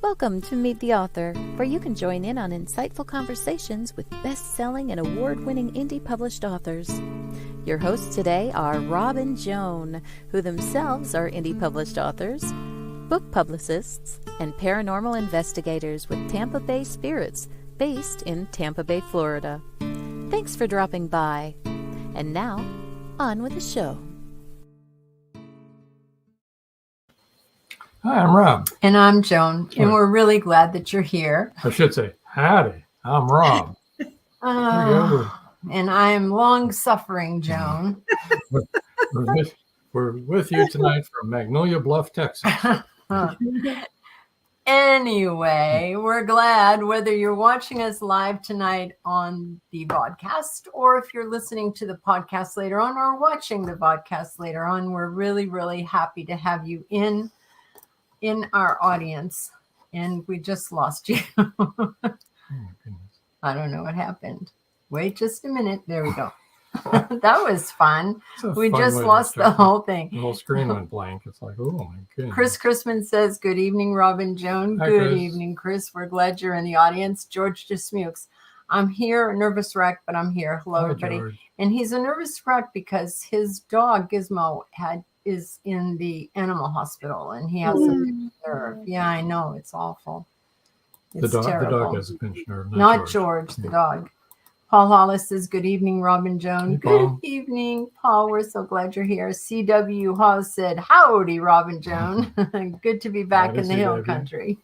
Welcome to Meet the Author, where you can join in on insightful conversations with best-selling and award-winning indie published authors. Your hosts today are Rob and Joan, who themselves are indie published authors, book publicists, and paranormal investigators with Tampa Bay Spirits, based in Tampa Bay, Florida. Thanks for dropping by. And now, on with the show. Hi, I'm Rob. And I'm Joan, and we're really glad that you're here. I should say, howdy, I'm Rob. And I am long-suffering Joan. We're with you tonight from Magnolia, BLUFF, Texas. Anyway, we're glad whether you're watching us live tonight on the podcast or if you're listening to the podcast later on or watching the podcast later on. We're really, really happy to have you in our audience, and we just lost you. Oh my goodness. I don't know what happened. Wait just a minute. There we go. That was fun. We just lost the whole thing. The whole screen went blank. It's like, oh my goodness. Chris Chrisman says, good evening, Rob and Joan. Hi, Good Chris. evening, Chris. We're glad you're in the audience. George Dismukes. I'm here, a nervous wreck, but I'm here. Hello, Hi, everybody. George. And he's a nervous wreck because his dog, Gizmo, is in the animal hospital, and he has a pinched nerve. Yeah, I know. It's awful. It's The terrible. dog has a pinched nerve. Not George, the dog. Paul Hollis says, good evening, Rob and Joan. Hey, Good Paul. evening, Paul. We're so glad you're here. C.W. Hawes said, howdy, Rob and Joan. Good to be back Howdy, in the hill CW. country.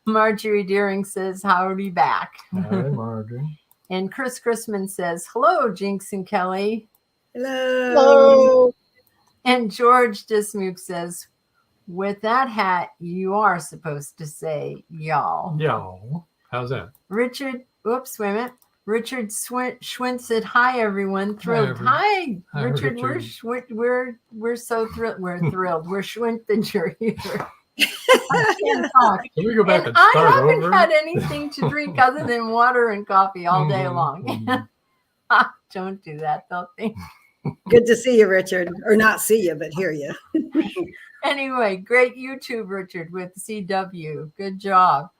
Marjorie Deering says, howdy back. Hi, Marjorie. And Chris Chrisman says, hello, Jinx and Kelly. Hello. And George Dismuke says, with that hat, you are supposed to say y'all. Yo, how's that? Richard, whoops, wait a minute. Richard Schwint said, hi, everyone. Thrilled. Hi, Hi, Richard. Richard. We're so thrilled. We're thrilled. We're Schwint that you're here. I can't talk. Can we go back and I start haven't over? had anything to drink other than water and coffee all day Mhm, long. mhm. Don't do that. They'll think. Good to see you, Richard. Or not see you, but hear you. Anyway, great YouTube, Richard, with CW. Good job.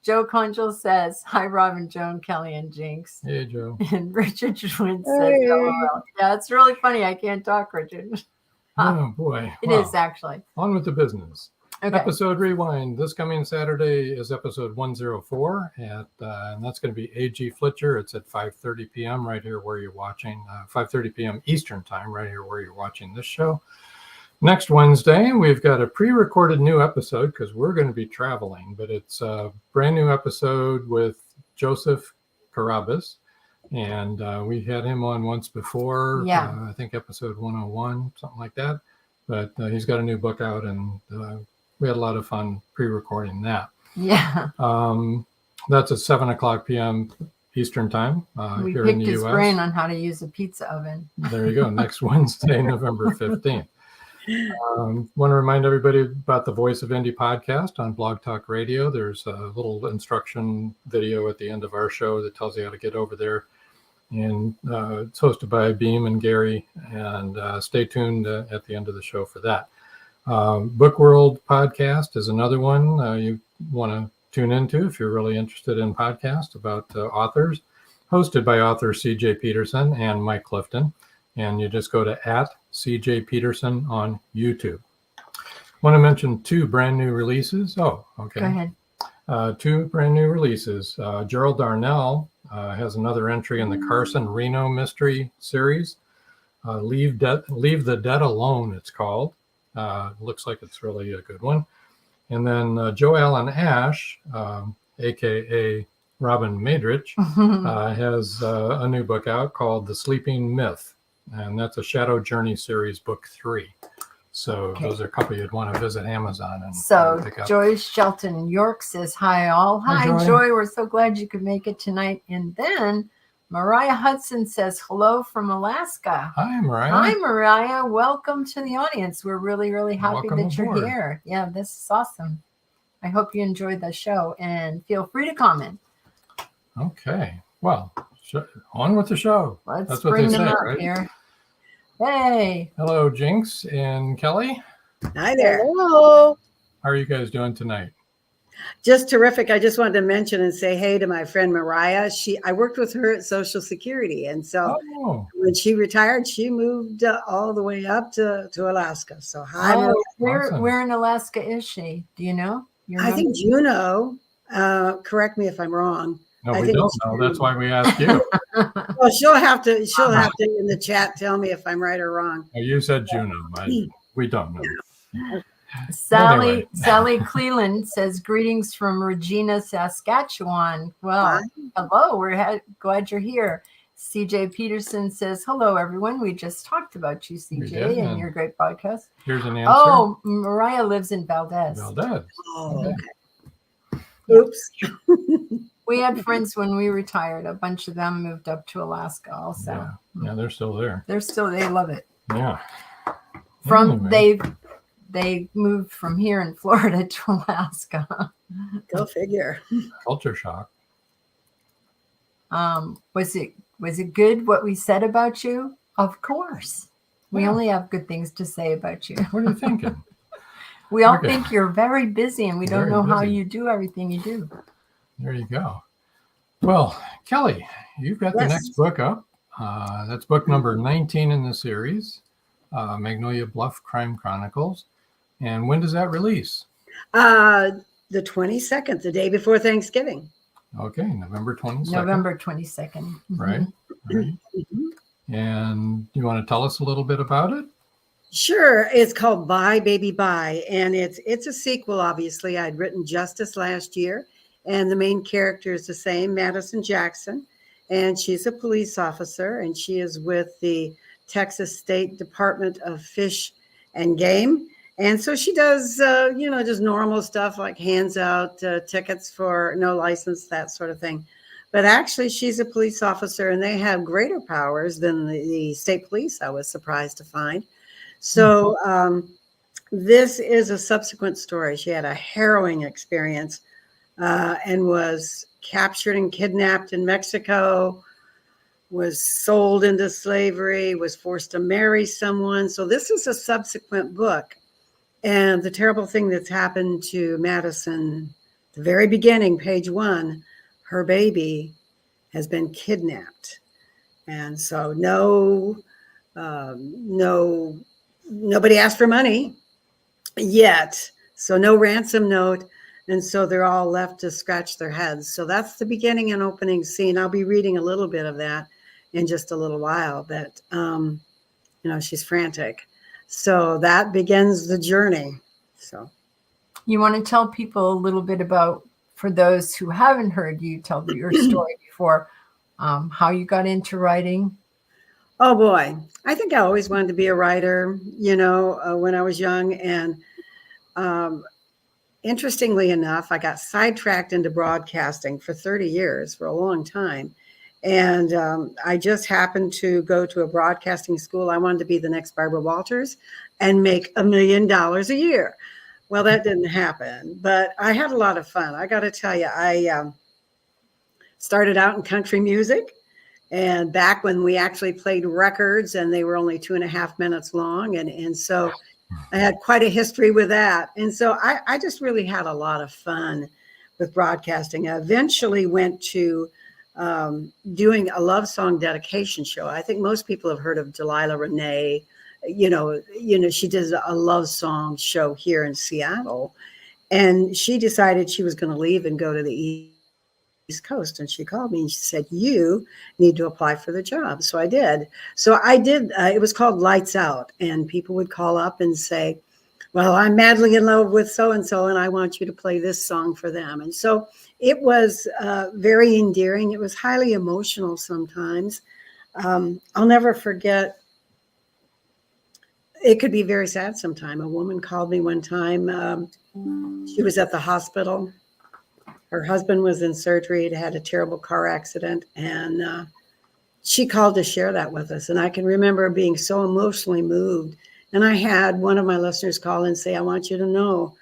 Joe Conjal says, hi, Robin, Joan, Kelly, and Jinx. Hey, Joe. And Richard Schwinn says, Hey. LOL. Yeah, it's really funny. I can't talk, Richard. Oh, boy. It Wow. is actually. On with the business. Okay. Episode Rewind. This coming Saturday is episode 104, and that's going to be A.G. Fletcher. It's at 5:30 p.m. right here where you're watching, 5:30 p.m. Eastern time, right here where you're watching this show. Next Wednesday, we've got a pre-recorded new episode because we're going to be traveling, but it's a brand new episode with Joseph Carabas, and we had him on once before. Yeah. I think episode 101, something like that. But he's got a new book out, and we had a lot of fun pre-recording that. Yeah. That's at 7:00 p.m. Eastern time We here in picked the his U.S. brain on how to use a pizza oven. There you go. Next Wednesday, November 15th. Want to remind everybody about the Voice of Indie podcast on Blog Talk Radio. There's a little instruction video at the end of our show that tells you how to get over there. And it's hosted by Beam and Gary. And stay tuned at the end of the show for that. Book World podcast is another one you want to tune into if you're really interested in podcasts about authors, hosted by author C.J. Peterson and Mike Clifton. And you just go to @CJ Peterson on YouTube. Want to mention two brand new releases. Oh, okay. Go ahead. Two brand new releases. Gerald Darnell has another entry in the Carson Reno Mystery Series. Leave the Dead Alone, it's called. Looks like it's really a good one. And then Joe Allen Ash, a.k.a. Robin Madrich, has a new book out called The Sleeping Myth. And that's a Shadow Journey Series, Book 3. So those are a couple you'd want to visit Amazon and pick up. Joy Shelton York says, hi, all. Hi, Hi, Joy. Joy. We're so glad you could make it tonight. And then Mariah Hudson says, hello from Alaska. Hi, Mariah. Hi, Mariah. Welcome to the audience. We're really, really happy Welcome that you're aboard. here. Yeah, this is awesome. I hope you enjoyed the show and feel free to comment. Okay. Well, on with the show. Let's That's what bring they them say, up right? here. Hey. Hello, Jinx and Kelly. Hi there. Hello. How are you guys doing tonight? Just terrific. I just wanted to mention and say hey to my friend Mariah. I worked with her at Social Security, and so when she retired, she moved all the way up to Alaska. So hi, Mariah. Where in Alaska is she? Do you know? I think Juneau. Correct me if I'm wrong. No, we don't know. That's why we asked you. Well, she'll have to in the chat tell me if I'm right or wrong. Oh, you said Juneau. We don't know. Sally Cleland says greetings from Regina, Saskatchewan. Well, hello. We're glad you're here. CJ Peterson says hello, everyone. We just talked about you, CJ, and your great podcast. Here's an answer. Oh, Mariah lives in Valdez. Oh, okay. Oops. We had friends when we retired. A bunch of them moved up to Alaska also. Yeah, they're still there. They love it. Yeah. They moved from here in Florida to Alaska. Go figure. Culture shock. Was it good what we said about you? Of course. We only have good things to say about you. What are you thinking? We all think you're very busy and we don't know how you do everything you do. There you go. Well, Kelly, you've got the next book up. That's book number 19 in the series, Magnolia BLUFF Crime Chronicles. And when does that release? The 22nd, the day before Thanksgiving. Okay, November 22nd. November 22nd. Right. And you want to tell us a little bit about it? Sure. It's called Bye Baby Bye, and it's a sequel. Obviously, I'd written Justice last year, and the main character is the same, Madison Jackson, and she's a police officer, and she is with the Texas State Department of Fish and Game. And so she does, just normal stuff like hands out tickets for no license, that sort of thing. But actually, she's a police officer, and they have greater powers than the state police, I was surprised to find. So this is a subsequent story. She had a harrowing experience and was captured and kidnapped in Mexico, was sold into slavery, was forced to marry someone. So this is a subsequent book. And the terrible thing that's happened to Madison, the very beginning, page 1, her baby has been kidnapped. And so nobody asked for money yet. So no ransom note. And so they're all left to scratch their heads. So that's the beginning and opening scene. I'll be reading a little bit of that in just a little while, but she's frantic. So that begins the journey. So you want to tell people a little bit about, for those who haven't heard you tell your story before, how you got into writing? Oh boy, I think I always wanted to be a writer, when I was young. And interestingly enough, I got sidetracked into broadcasting for 30 years, for a long time. And I just happened to go to a broadcasting school. I wanted to be the next Barbara Walters and make $1 million a year. Well, that didn't happen, but I had a lot of fun. I got to tell you, I started out in country music, and back when we actually played records and they were only 2.5 minutes long. And so I had quite a history with that. And so I just really had a lot of fun with broadcasting. I eventually went to doing a love song dedication show. I think most people have heard of Delilah Renee. She did a love song show here in Seattle, and she decided she was going to leave and go to the East Coast. And she called me and she said, "You need to apply for the job." So I did. It was called Lights Out, and people would call up and say, "Well, I'm madly in love with so-and-so, and I want you to play this song for them." And so it was very endearing. It was highly emotional sometimes. I'll never forget. It could be very sad sometime. A woman called me one time. She was at the hospital. Her husband was in surgery. He'd had a terrible car accident. And she called to share that with us. And I can remember being so emotionally moved. And I had one of my listeners call and say, "I want you to know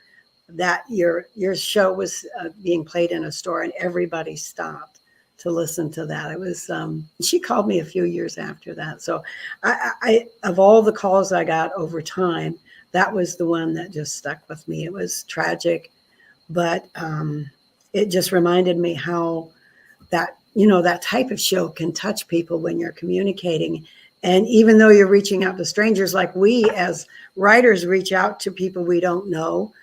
that your show was being played in a store," and everybody stopped to listen to that. It was, she called me a few years after that. So I of all the calls I got over time, that was the one that just stuck with me. It was tragic, but it just reminded me how that, that type of show can touch people when you're communicating. And even though you're reaching out to strangers, like we as writers reach out to people we don't know,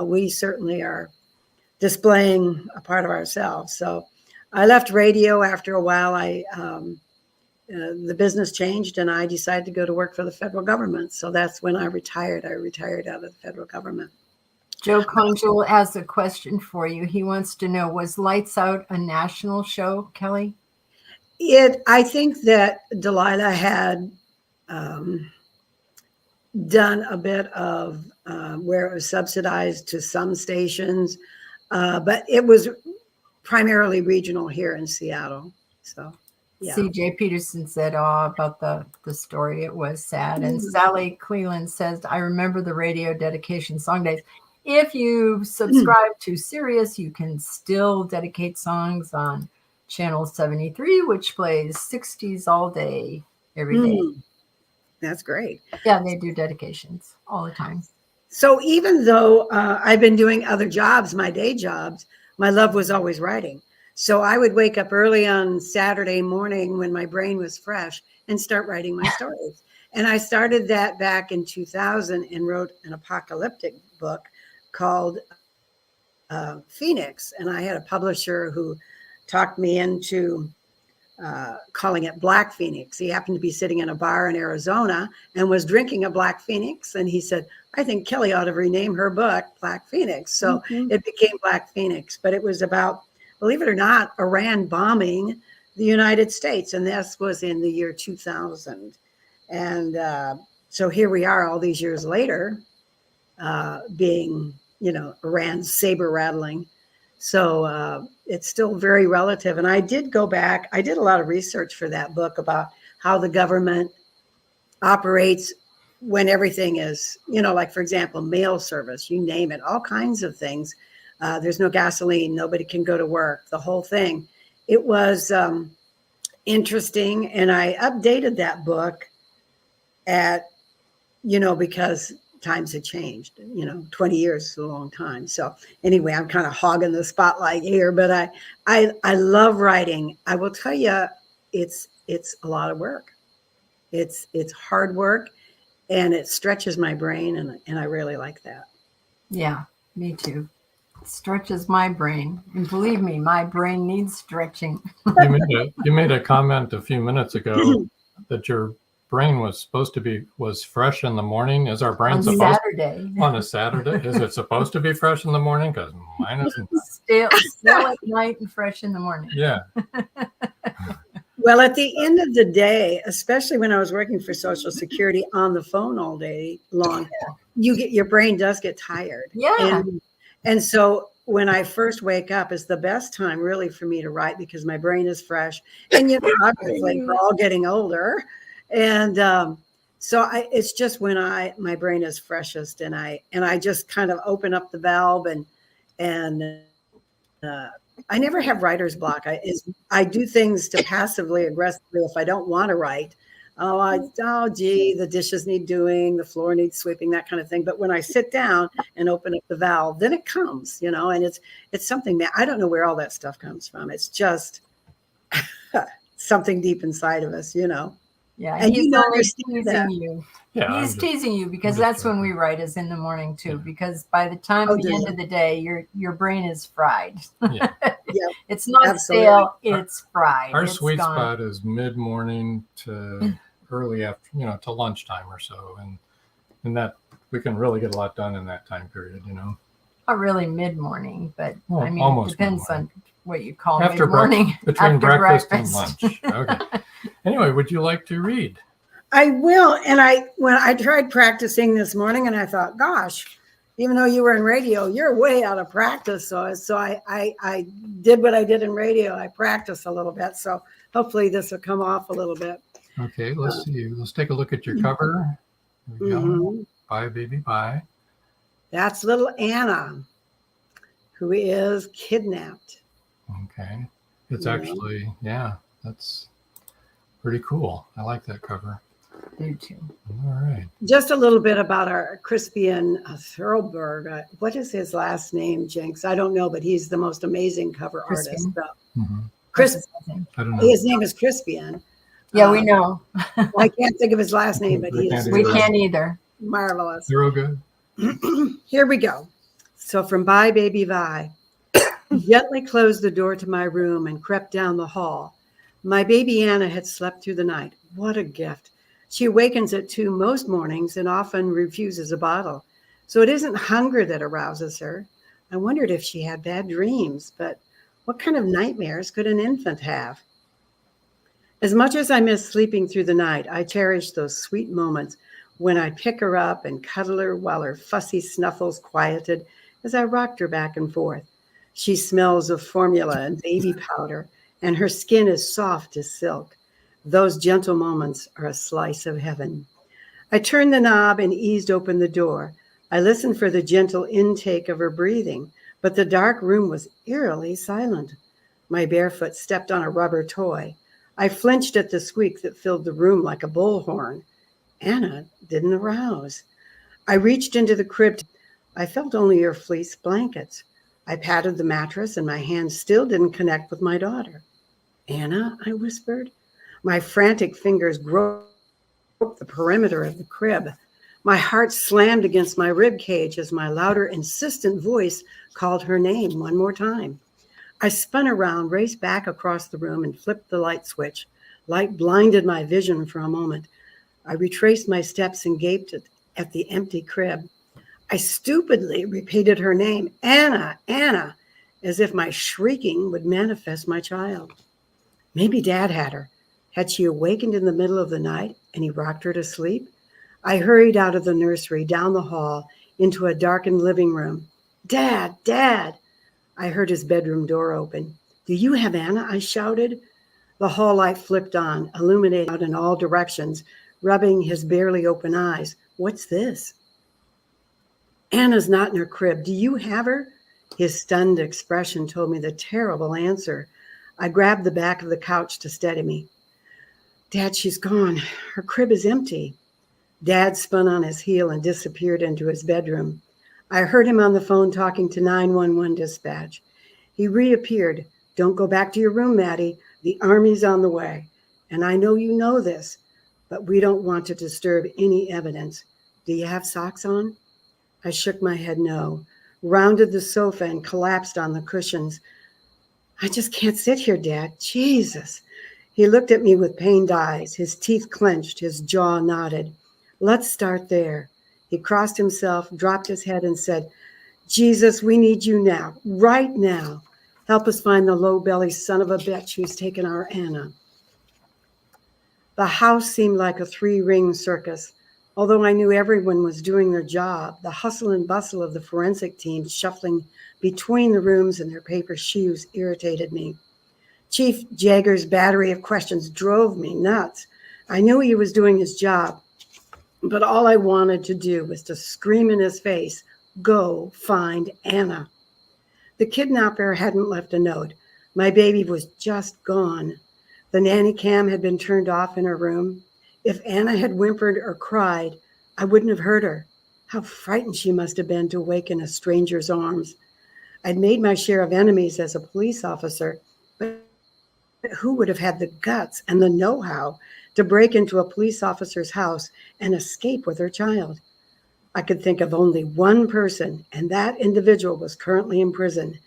we certainly are displaying a part of ourselves. So I left radio after a while. The business changed and I decided to go to work for the federal government. So that's when I retired. I retired out of the federal government. Joe Conjul has a question for you. He wants to know, was Lights Out a national show, Kelly? I think that Delilah had done a bit of where it was subsidized to some stations, but it was primarily regional here in Seattle. So, yeah. CJ Peterson said, about the story, it was sad. And Sally Cleland says, I remember the radio dedication song days. If you subscribe to Sirius, you can still dedicate songs on Channel 73, which plays 60s all day, every day. That's great. Yeah, they do dedications all the time. So even though I've been doing other jobs, my day jobs, my love was always writing. So I would wake up early on Saturday morning when my brain was fresh and start writing my stories. And I started that back in 2000 and wrote an apocalyptic book called Phoenix. And I had a publisher who talked me into calling it Black Phoenix. He happened to be sitting in a bar in Arizona and was drinking a Black Phoenix. And he said, I think Kelly ought to rename her book Black Phoenix. So it became Black Phoenix. But it was about, believe it or not, Iran bombing the United States. And this was in the year 2000. And so here we are all these years later, being, Iran's saber rattling. So it's still very relative. And I did go back. I did a lot of research for that book about how the government operates when everything is, like, for example, mail service, you name it, all kinds of things. There's no gasoline. Nobody can go to work, the whole thing. It was interesting. And I updated that book because times had changed. 20 years is a long time. So anyway, I'm kind of hogging the spotlight here, but I love writing. I will tell you, it's a lot of work. It's hard work, and it stretches my brain, and I really like that. Yeah, me too. It stretches my brain, and believe me, my brain needs stretching. You made a comment a few minutes ago that your brain was fresh in the morning. Is our brain on a Saturday? Is it supposed to be fresh in the morning? Because mine isn't. Still at night and fresh in the morning. Yeah. Well, at the end of the day, especially when I was working for Social Security on the phone all day long, your brain does get tired. Yeah. And so when I first wake up is the best time really for me to write, because my brain is fresh. And obviously we're all getting older. And so it's just when my brain is freshest, and I just kind of open up the valve, and I never have writer's block. I do things to passively aggressively if I don't want to write. Gee, the dishes need doing, the floor needs sweeping, that kind of thing. But when I sit down and open up the valve, then it comes, and it's something that I don't know where all that stuff comes from. It's just something deep inside of us, Yeah, and he's teasing you. Yeah, he's teasing you because that's when we write, is in the morning too. Because by the time at the end of the day, your brain is fried. Yeah. It's not stale; it's fried. Our sweet spot is mid morning to early after, to lunchtime or so, and that we can really get a lot done in that time period. Not really mid morning, but almost it depends on what you call after mid-morning. Between breakfast and lunch. Okay. Anyway, would you like to read? I will. And when I tried practicing this morning, and I thought, gosh, even though you were in radio, you're way out of practice. So I did what I did in radio. I practiced a little bit. So hopefully this will come off a little bit. Okay, let's see. Let's take a look at your cover. Here we go. Bye, baby, bye. That's little Anna, who is kidnapped. Okay. It's actually, that's pretty cool. I like that cover. do too. All right. Just a little bit about our Crispian Thurlberg. What is his last name, Jinx? I don't know, but he's the most amazing cover artist. Chris, I don't know. his name is Crispian. Yeah, we know. I can't think of his last name, but We he's can't We can't either. marvelous. They're all good. Here we go. So from Bye Baby Vi, gently closed the door to my room and crept down the hall. My baby Anna had slept through the night. What a gift. She awakens at 2 most mornings and often refuses a bottle. So it isn't hunger that arouses her. I wondered if she had bad dreams, but what kind of nightmares could an infant have? As much as I miss sleeping through the night, I cherish those sweet moments when I'd pick her up and cuddle her while her fussy snuffles quieted as I rocked her back and forth. She smells of formula and baby powder, and her skin is soft as silk. Those gentle moments are a slice of heaven. I turned the knob and eased open the door. I listened for the gentle intake of her breathing, but the dark room was eerily silent. My bare foot stepped on a rubber toy. I flinched at the squeak that filled the room like a bullhorn. Anna didn't arouse. I reached into the crib. I felt only her fleece blankets. I patted the mattress, and my hands still didn't connect with my daughter. Anna, I whispered. My frantic fingers groped the perimeter of the crib. My heart slammed against my rib cage as my louder, insistent voice called her name one more time. I spun around, raced back across the room, and flipped the light switch. Light blinded my vision for a moment. I retraced my steps and gaped at the empty crib. I stupidly repeated her name, Anna, Anna, as if my shrieking would manifest my child. Maybe Dad had her. Had she awakened in the middle of the night and he rocked her to sleep? I hurried out of the nursery, down the hall, into a darkened living room. Dad, Dad! I heard his bedroom door open. Do you have Anna? I shouted. The hall light flipped on, illuminating out in all directions, rubbing his barely open eyes. What's this? Anna's not in her crib. Do you have her? His stunned expression told me the terrible answer. I grabbed the back of the couch to steady me. Dad, she's gone. Her crib is empty. Dad spun on his heel and disappeared into his bedroom. I heard him on the phone talking to 911 dispatch. He reappeared. Don't go back to your room, Maddie. The Army's on the way. And I know you know this, but we don't want to disturb any evidence. Do you have socks on? I shook my head no, rounded the sofa and collapsed on the cushions. I just can't sit here, Dad. Jesus. He looked at me with pained eyes, his teeth clenched, his jaw knotted. Let's start there. He crossed himself, dropped his head and said, Jesus, we need you now, right now. Help us find the low-belly son of a bitch who's taken our Anna. The house seemed like a 3-ring circus. Although I knew everyone was doing their job, the hustle and bustle of the forensic team shuffling between the rooms in their paper shoes irritated me. Chief Jagger's battery of questions drove me nuts. I knew he was doing his job, but all I wanted to do was to scream in his face, go find Anna. The kidnapper hadn't left a note. My baby was just gone. The nanny cam had been turned off in her room. If Anna had whimpered or cried, I wouldn't have heard her. How frightened she must have been to wake in a stranger's arms. I'd made my share of enemies as a police officer, but who would have had the guts and the know-how to break into a police officer's house and escape with her child? I could think of only one person, and that individual was currently in prison.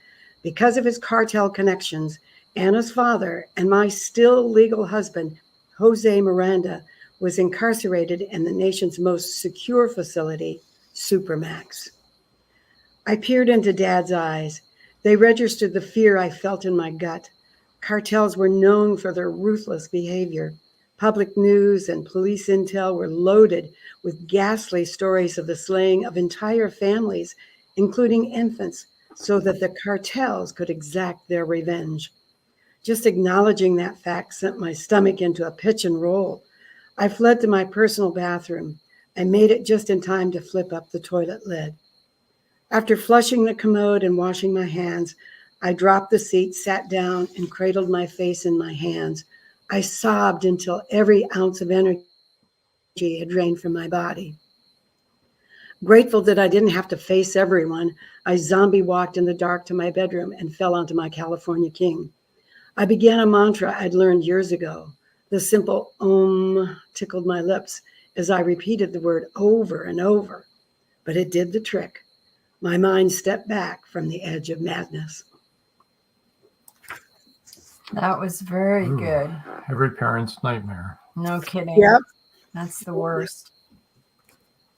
Because of his cartel connections, Anna's father and my still legal husband, Jose Miranda, was incarcerated in the nation's most secure facility, Supermax. I peered into Dad's eyes. They registered the fear I felt in my gut. Cartels were known for their ruthless behavior. Public news and police intel were loaded with ghastly stories of the slaying of entire families, including infants, so that the cartels could exact their revenge. Just acknowledging that fact sent my stomach into a pitch and roll. I fled to my personal bathroom. I made it just in time to flip up the toilet lid. After flushing the commode and washing my hands, I dropped the seat, sat down, and cradled my face in my hands. I sobbed until every ounce of energy had drained from my body. Grateful that I didn't have to face everyone, I zombie walked in the dark to my bedroom and fell onto my California king. I began a mantra I'd learned years ago. The simple Om tickled my lips as I repeated the word over and over, but it did the trick. My mind stepped back from the edge of madness. That was very good. Every parent's nightmare. No kidding. Yep. That's the worst.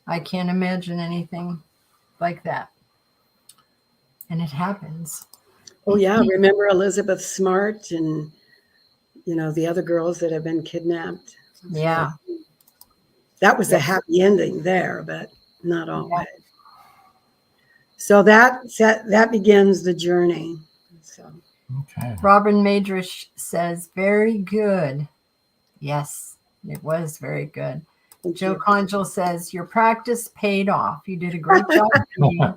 I can't imagine anything like that. And it happens. Oh, yeah. Remember Elizabeth Smart and, the other girls that have been kidnapped? Yeah. That was a happy ending there, but not always. So that begins the journey. So. Okay. Robin Madrish says, very good. Yes, it was very good. Joe Conjal says, your practice paid off. You did a great job reading.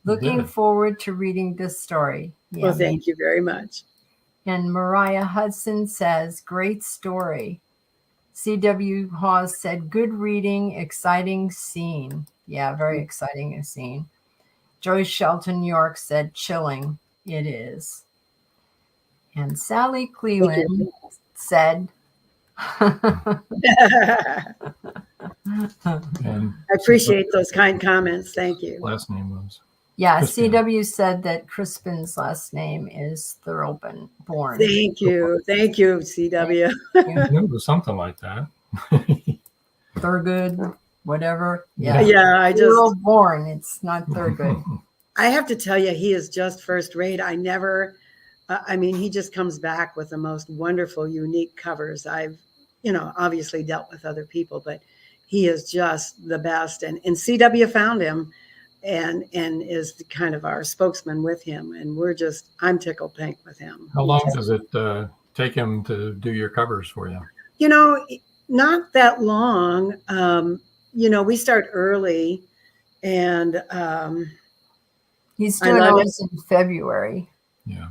Looking forward to reading this story. Yeah, well, thank you very much. And Mariah Hudson says, great story. C.W. Hawes said, good reading, exciting scene. Yeah, very exciting scene. Joyce Shelton York said, chilling. It is. And Sally Cleland said, And I appreciate those kind comments. Thank you. last name was. yeah, Crispin. CW said that Crispin's last name is Thurlborn. Thank you. Thank you, CW. I knew it was something like that. Thurgood, whatever. Yeah. Yeah, I just, Thurlborn. It's not Thurgood. I have to tell you, he is just first rate. He just comes back with the most wonderful, unique covers. I've, obviously dealt with other people, but he is just the best. And CW found him and is kind of our spokesman with him. And I'm tickled pink with him. How long does it take him to do your covers for you? Not that long. We start early and He's doing ours in February. Yeah.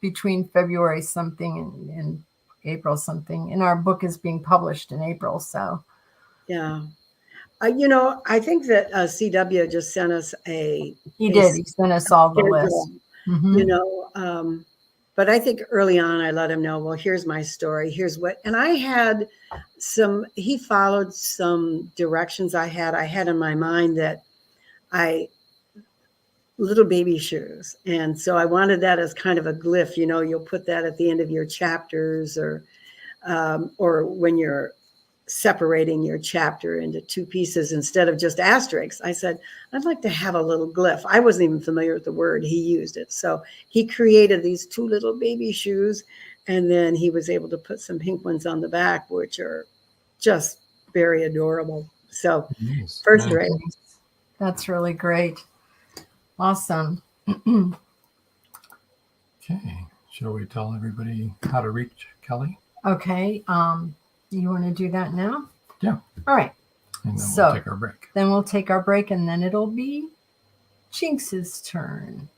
Between February something and April something. And our book is being published in April. So, yeah. I think that CW just sent us he did. He sent us all the list. Mm-hmm. But I think early on I let him know, well, here's my story. Here's what, and I had he followed some directions I had in my mind that little baby shoes. And so I wanted that as kind of a glyph, you'll put that at the end of your chapters or when you're separating your chapter into two pieces instead of just asterisks. I said, I'd like to have a little glyph. I wasn't even familiar with the word. He used it. So he created these two little baby shoes. And then he was able to put some pink ones on the back, which are just very adorable. So first rate. That's really great. Awesome. Okay. Shall we tell everybody how to reach Kelly? Okay. You want to do that now? Yeah. All right. And then So we'll take our break. Then we'll take our break, and then it'll be Jinx's turn.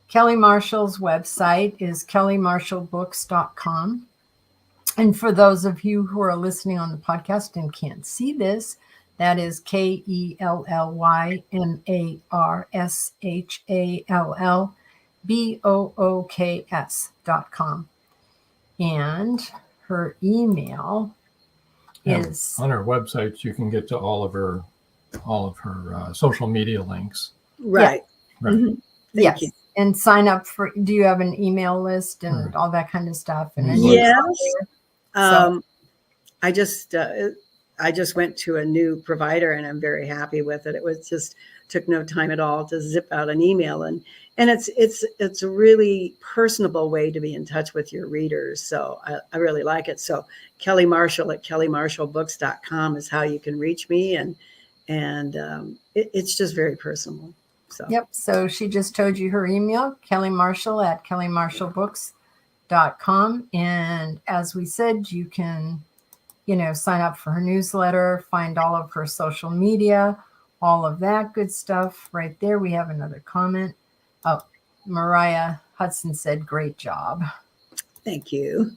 Kelly Marshall's website is kellymarshallbooks.com. And for those of you who are listening on the podcast and can't see this, that is KELLYMARSHALLBOOKS.com. And her email is on her website. You can get to all of her social media links. Right. Yeah. Right. Mm-hmm. Yes. You. And sign up for. Do you have an email list and all that kind of stuff? And yes. So. I just went to a new provider and I'm very happy with it. It was just took no time at all to zip out an email and it's a really personable way to be in touch with your readers. So I really like it. So Kelly Marshall at kellymarshallbooks.com is how you can reach me. And it's just very personal. So. Yep. So she just told you her email, kellymarshall at kellymarshallbooks.com. And as we said, you can, sign up for her newsletter, find all of her social media, all of that good stuff right there. We have another comment. Oh, Mariah Hudson said, great job. Thank you.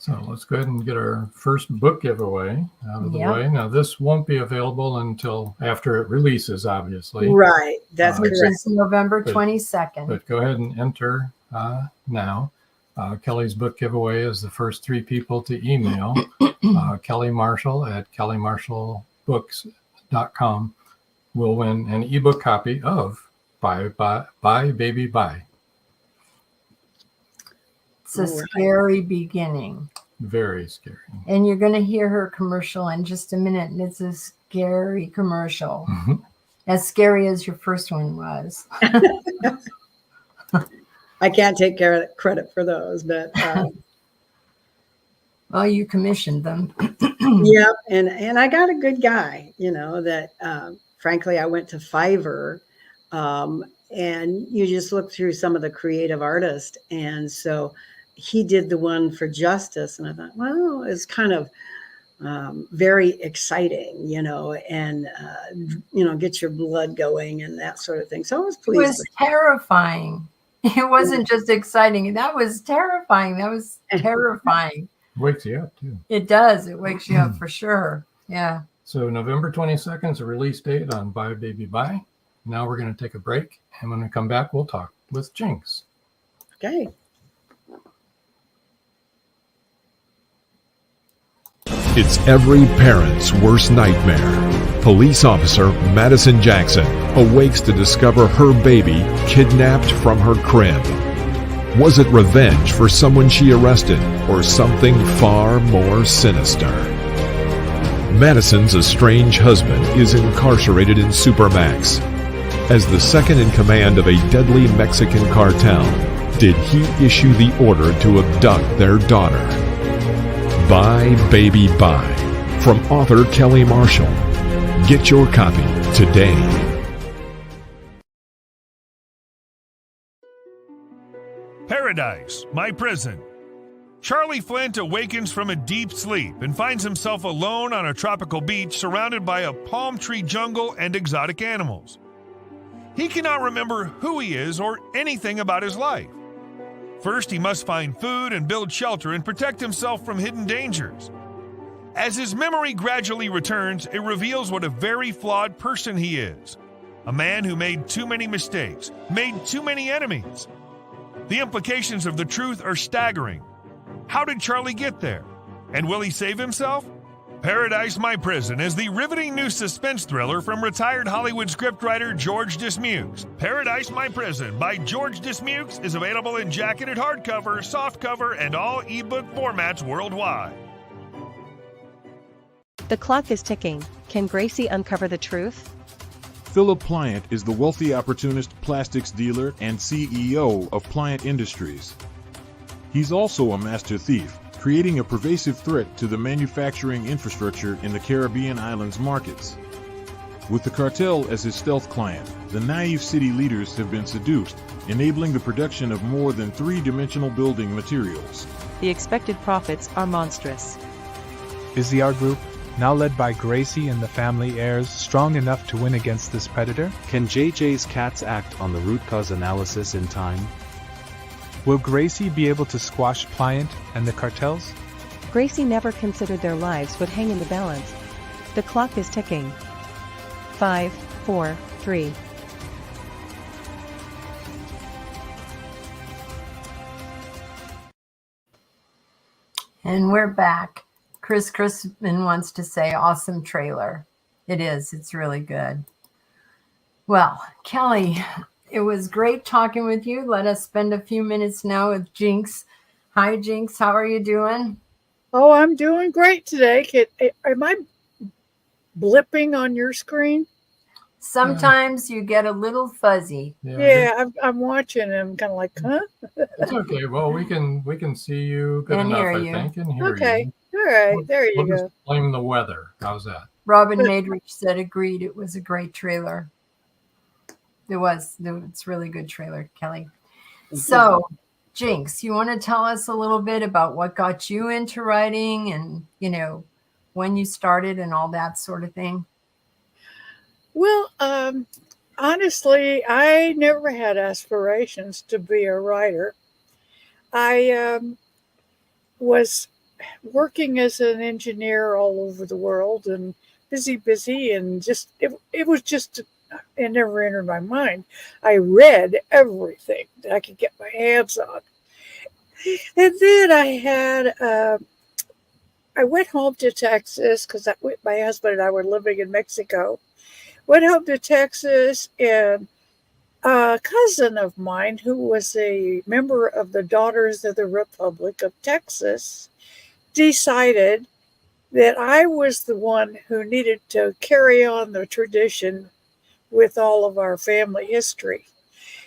So let's go ahead and get our first book giveaway out of the Yep. way. Now, this won't be available until after it releases, obviously. Right. That's Which correct. is November But- 22nd. But go ahead and enter now. Kelly's book giveaway is the first 3 people to email Kelly Marshall at kellymarshallbooks.com will win an ebook copy of Bye Baby Bye. It's a All right. scary beginning. Very scary. And you're going to hear her commercial in just a minute. And it's a scary commercial. Mhm. As scary as your first one was. I can't take credit for those, but Well, you commissioned them. yeah, and I got a good guy, that frankly I went to Fiverr, and you just look through some of the creative artists, and so he did the one for Justice, and I thought, well, it's kind of very exciting, and get your blood going and that sort of thing. So I was It pleased. was terrifying. It wasn't just exciting. That was terrifying. That was terrifying. Wakes you up, too. It does. It wakes you up for sure. Yeah. So November 22nd is the release date on Bye Baby Bye. Now we're going to take a break. And when we come back, we'll talk with Jinx. Okay. It's every parent's worst nightmare. Police officer Madison Jackson awakes to discover her baby kidnapped from her crib. Was it revenge for someone she arrested, or something far more sinister? Madison's estranged husband is incarcerated in Supermax. As the second in command of a deadly Mexican cartel, did he issue the order to abduct their daughter? Bye Baby Bye, from author Kelly Marshall. Get your copy today. Paradise, my prison. Charlie Flint awakens from a deep sleep and finds himself alone on a tropical beach surrounded by a palm tree jungle and exotic animals. He cannot remember who he is or anything about his life. First, he must find food and build shelter and protect himself from hidden dangers. As his memory gradually returns, it reveals what a very flawed person he is. A man who made too many mistakes, made too many enemies. The implications of the truth are staggering. How did Charlie get there? And will he save himself? Paradise, My Prison is the riveting new suspense thriller from retired Hollywood scriptwriter George Dismukes. Paradise, My Prison by George Dismukes is available in jacketed hardcover, softcover, and all ebook formats worldwide. The clock is ticking. Can Gracie uncover the truth? Philip Pliant is the wealthy opportunist plastics dealer and CEO of Pliant Industries. He's also a master thief, creating a pervasive threat to the manufacturing infrastructure in the Caribbean islands markets. With the cartel as his stealth client, the naive city leaders have been seduced, enabling the production of more than three-dimensional building materials. The expected profits are monstrous. Is the art group, now led by Gracie and the family heirs, strong enough to win against this predator? Can JJ's cats act on the root cause analysis in time? Will Gracie be able to squash Pliant and the cartels? Gracie never considered their lives would hang in the balance. The clock is ticking. 5, 4, 3. And we're back. Chris Crispin wants to say awesome trailer. It is. It's really good. Well, Kelly, it was great talking with you. Let us spend a few minutes now with Jinx. Hi, Jinx. How are you doing? Oh, I'm doing great today. Am I blipping on your screen? Sometimes you get a little fuzzy. Yeah, I'm watching and I'm kind of like, huh? It's okay. Well, we can see you good And enough, hear I you. think, and hear Okay. you. All right. There you We'll go. just blame the weather. How's that? Robin Madrich said agreed. It was a great trailer. It was. It's a really good trailer, Kelly. So, Jinx, you want to tell us a little bit about what got you into writing and, when you started and all that sort of thing? Well, honestly, I never had aspirations to be a writer. I was working as an engineer all over the world and busy, and just it was just it never entered my mind. I read everything that I could get my hands on, and then I went home to Texas because my husband and I were living in Mexico. Went home to Texas, and a cousin of mine who was a member of the Daughters of the Republic of Texas decided that I was the one who needed to carry on the tradition with all of our family history.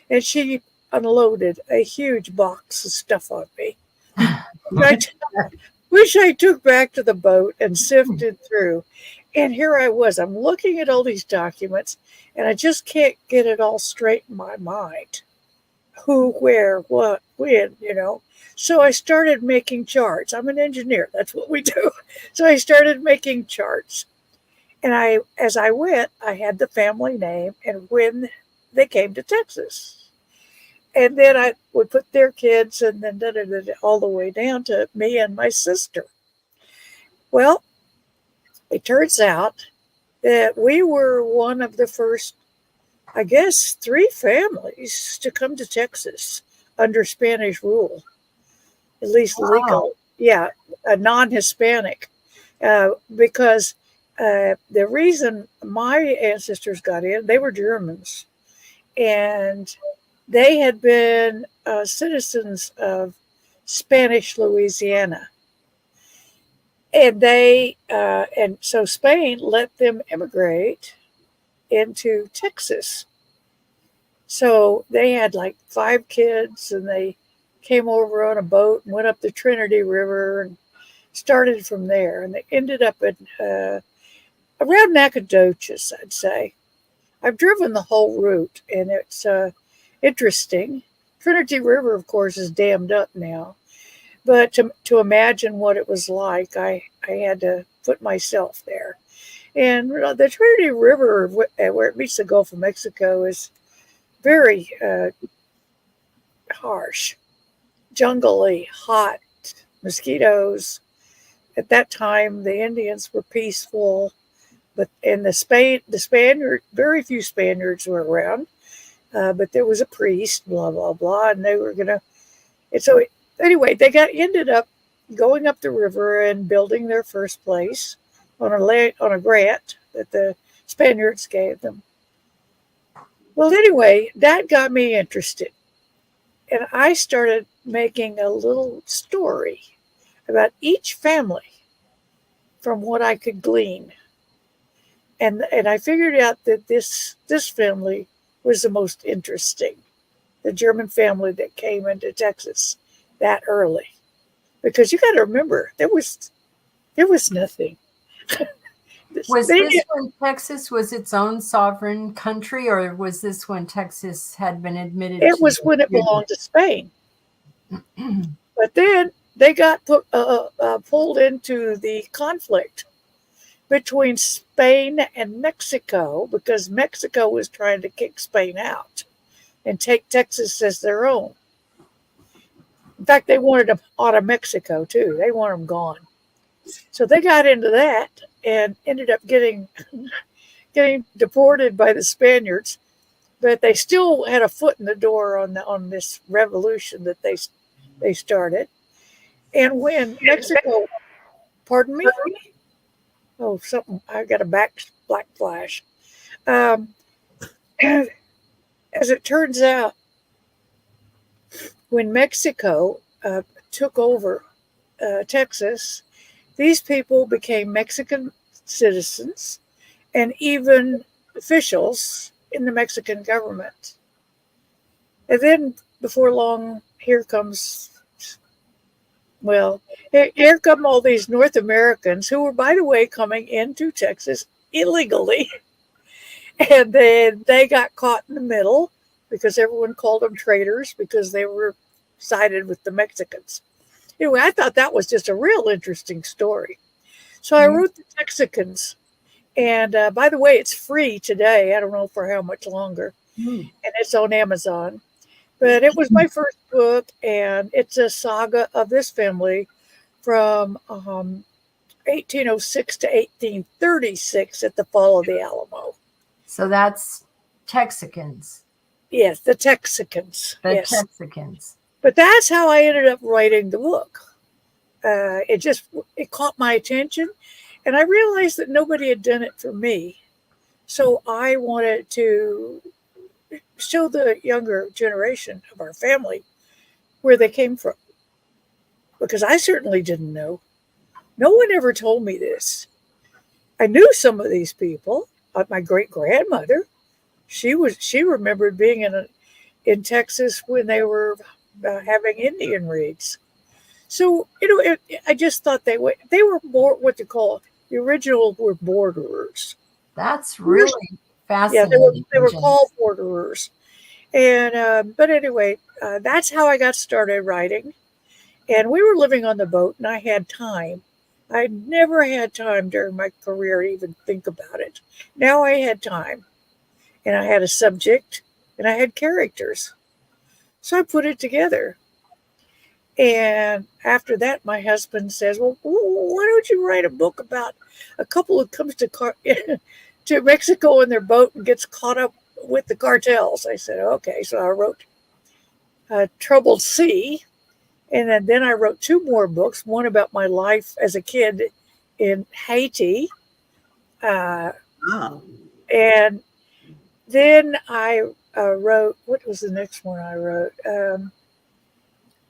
And she unloaded a huge box of stuff on me, which I took back to the boat and sifted through. And here I was, I'm looking at all these documents, and I just can't get it all straight in my mind. Who, where, what, when, So I started making charts. I'm an engineer. That's what we do. So I started making charts. And as I went, I had the family name and when they came to Texas. And then I would put their kids and then all the way down to me and my sister. Well, it turns out that we were one of the first, I guess, 3 families to come to Texas under Spanish rule, at least legal. Yeah, a non-Hispanic, because the reason my ancestors got in, they were Germans, and they had been citizens of Spanish Louisiana. And and so Spain let them immigrate into Texas. So they had like 5 kids, and they came over on a boat and went up the Trinity River and started from there. And they ended up at around Nacogdoches, I'd say. I've driven the whole route, and it's interesting. Trinity River, of course, is dammed up now. But to imagine what it was like, I had to put myself there. And the Trinity River, where it meets the Gulf of Mexico, is very harsh, jungly, hot, mosquitoes. At that time, the Indians were peaceful, and the Spaniard, very few Spaniards were around, but there was a priest, blah blah blah, and they were gonna. And so anyway, they ended up going up the river and building their first place on a grant that the Spaniards gave them. Well, anyway, that got me interested, and I started making a little story about each family from what I could glean. And I figured out that this family was the most interesting, the German family that came into Texas that early. Because you got to remember, there was nothing. Was this when Texas was its own sovereign country, or was this when Texas had been admitted? It was when it belonged to Spain. But then they got pulled into the conflict between Spain and Mexico, because Mexico was trying to kick Spain out and take Texas as their own. In fact, they wanted them out of Mexico too. They want them gone. So they got into that and ended up getting deported by the Spaniards, but they still had a foot in the door on this revolution that they started. And when Mexico, pardon me? Oh, something, I got a black flash. As it turns out, when Mexico took over Texas, these people became Mexican citizens and even officials in the Mexican government. And then before long, here come all these North Americans who were, by the way, coming into Texas illegally. And then they got caught in the middle because everyone called them traitors because they were sided with the Mexicans. Anyway, I thought that was just a real interesting story. So I wrote The Texicans. And by the way, it's free today. I don't know for how much longer. And it's on Amazon. But it was my first book, and it's a saga of this family from 1806 to 1836 at the fall of the Alamo. So that's Texicans. Yes, the Texicans. The yes. Texicans. But that's how I ended up writing the book. It caught my attention, and I realized that nobody had done it for me. So I wanted to show the younger generation of our family where they came from, because I certainly didn't know. No one ever told me this. I knew some of these people. My great grandmother, she remembered being in Texas when they were having Indian raids. So I just thought they were more what they call the original were borderers. That's really fascinating. Yeah, they were called borderers. And but anyway, that's how I got started writing. And we were living on the boat, and I had time. I never had time during my career to even think about it. Now I had time, and I had a subject, and I had characters. So I put it together. And after that, my husband says, well, why don't you write a book about a couple who comes to Mexico in their boat and gets caught up with the cartels? I said, okay. So I wrote Troubled Sea. And then I wrote two more books, one about my life as a kid in Haiti. And then I wrote, what was the next one I wrote?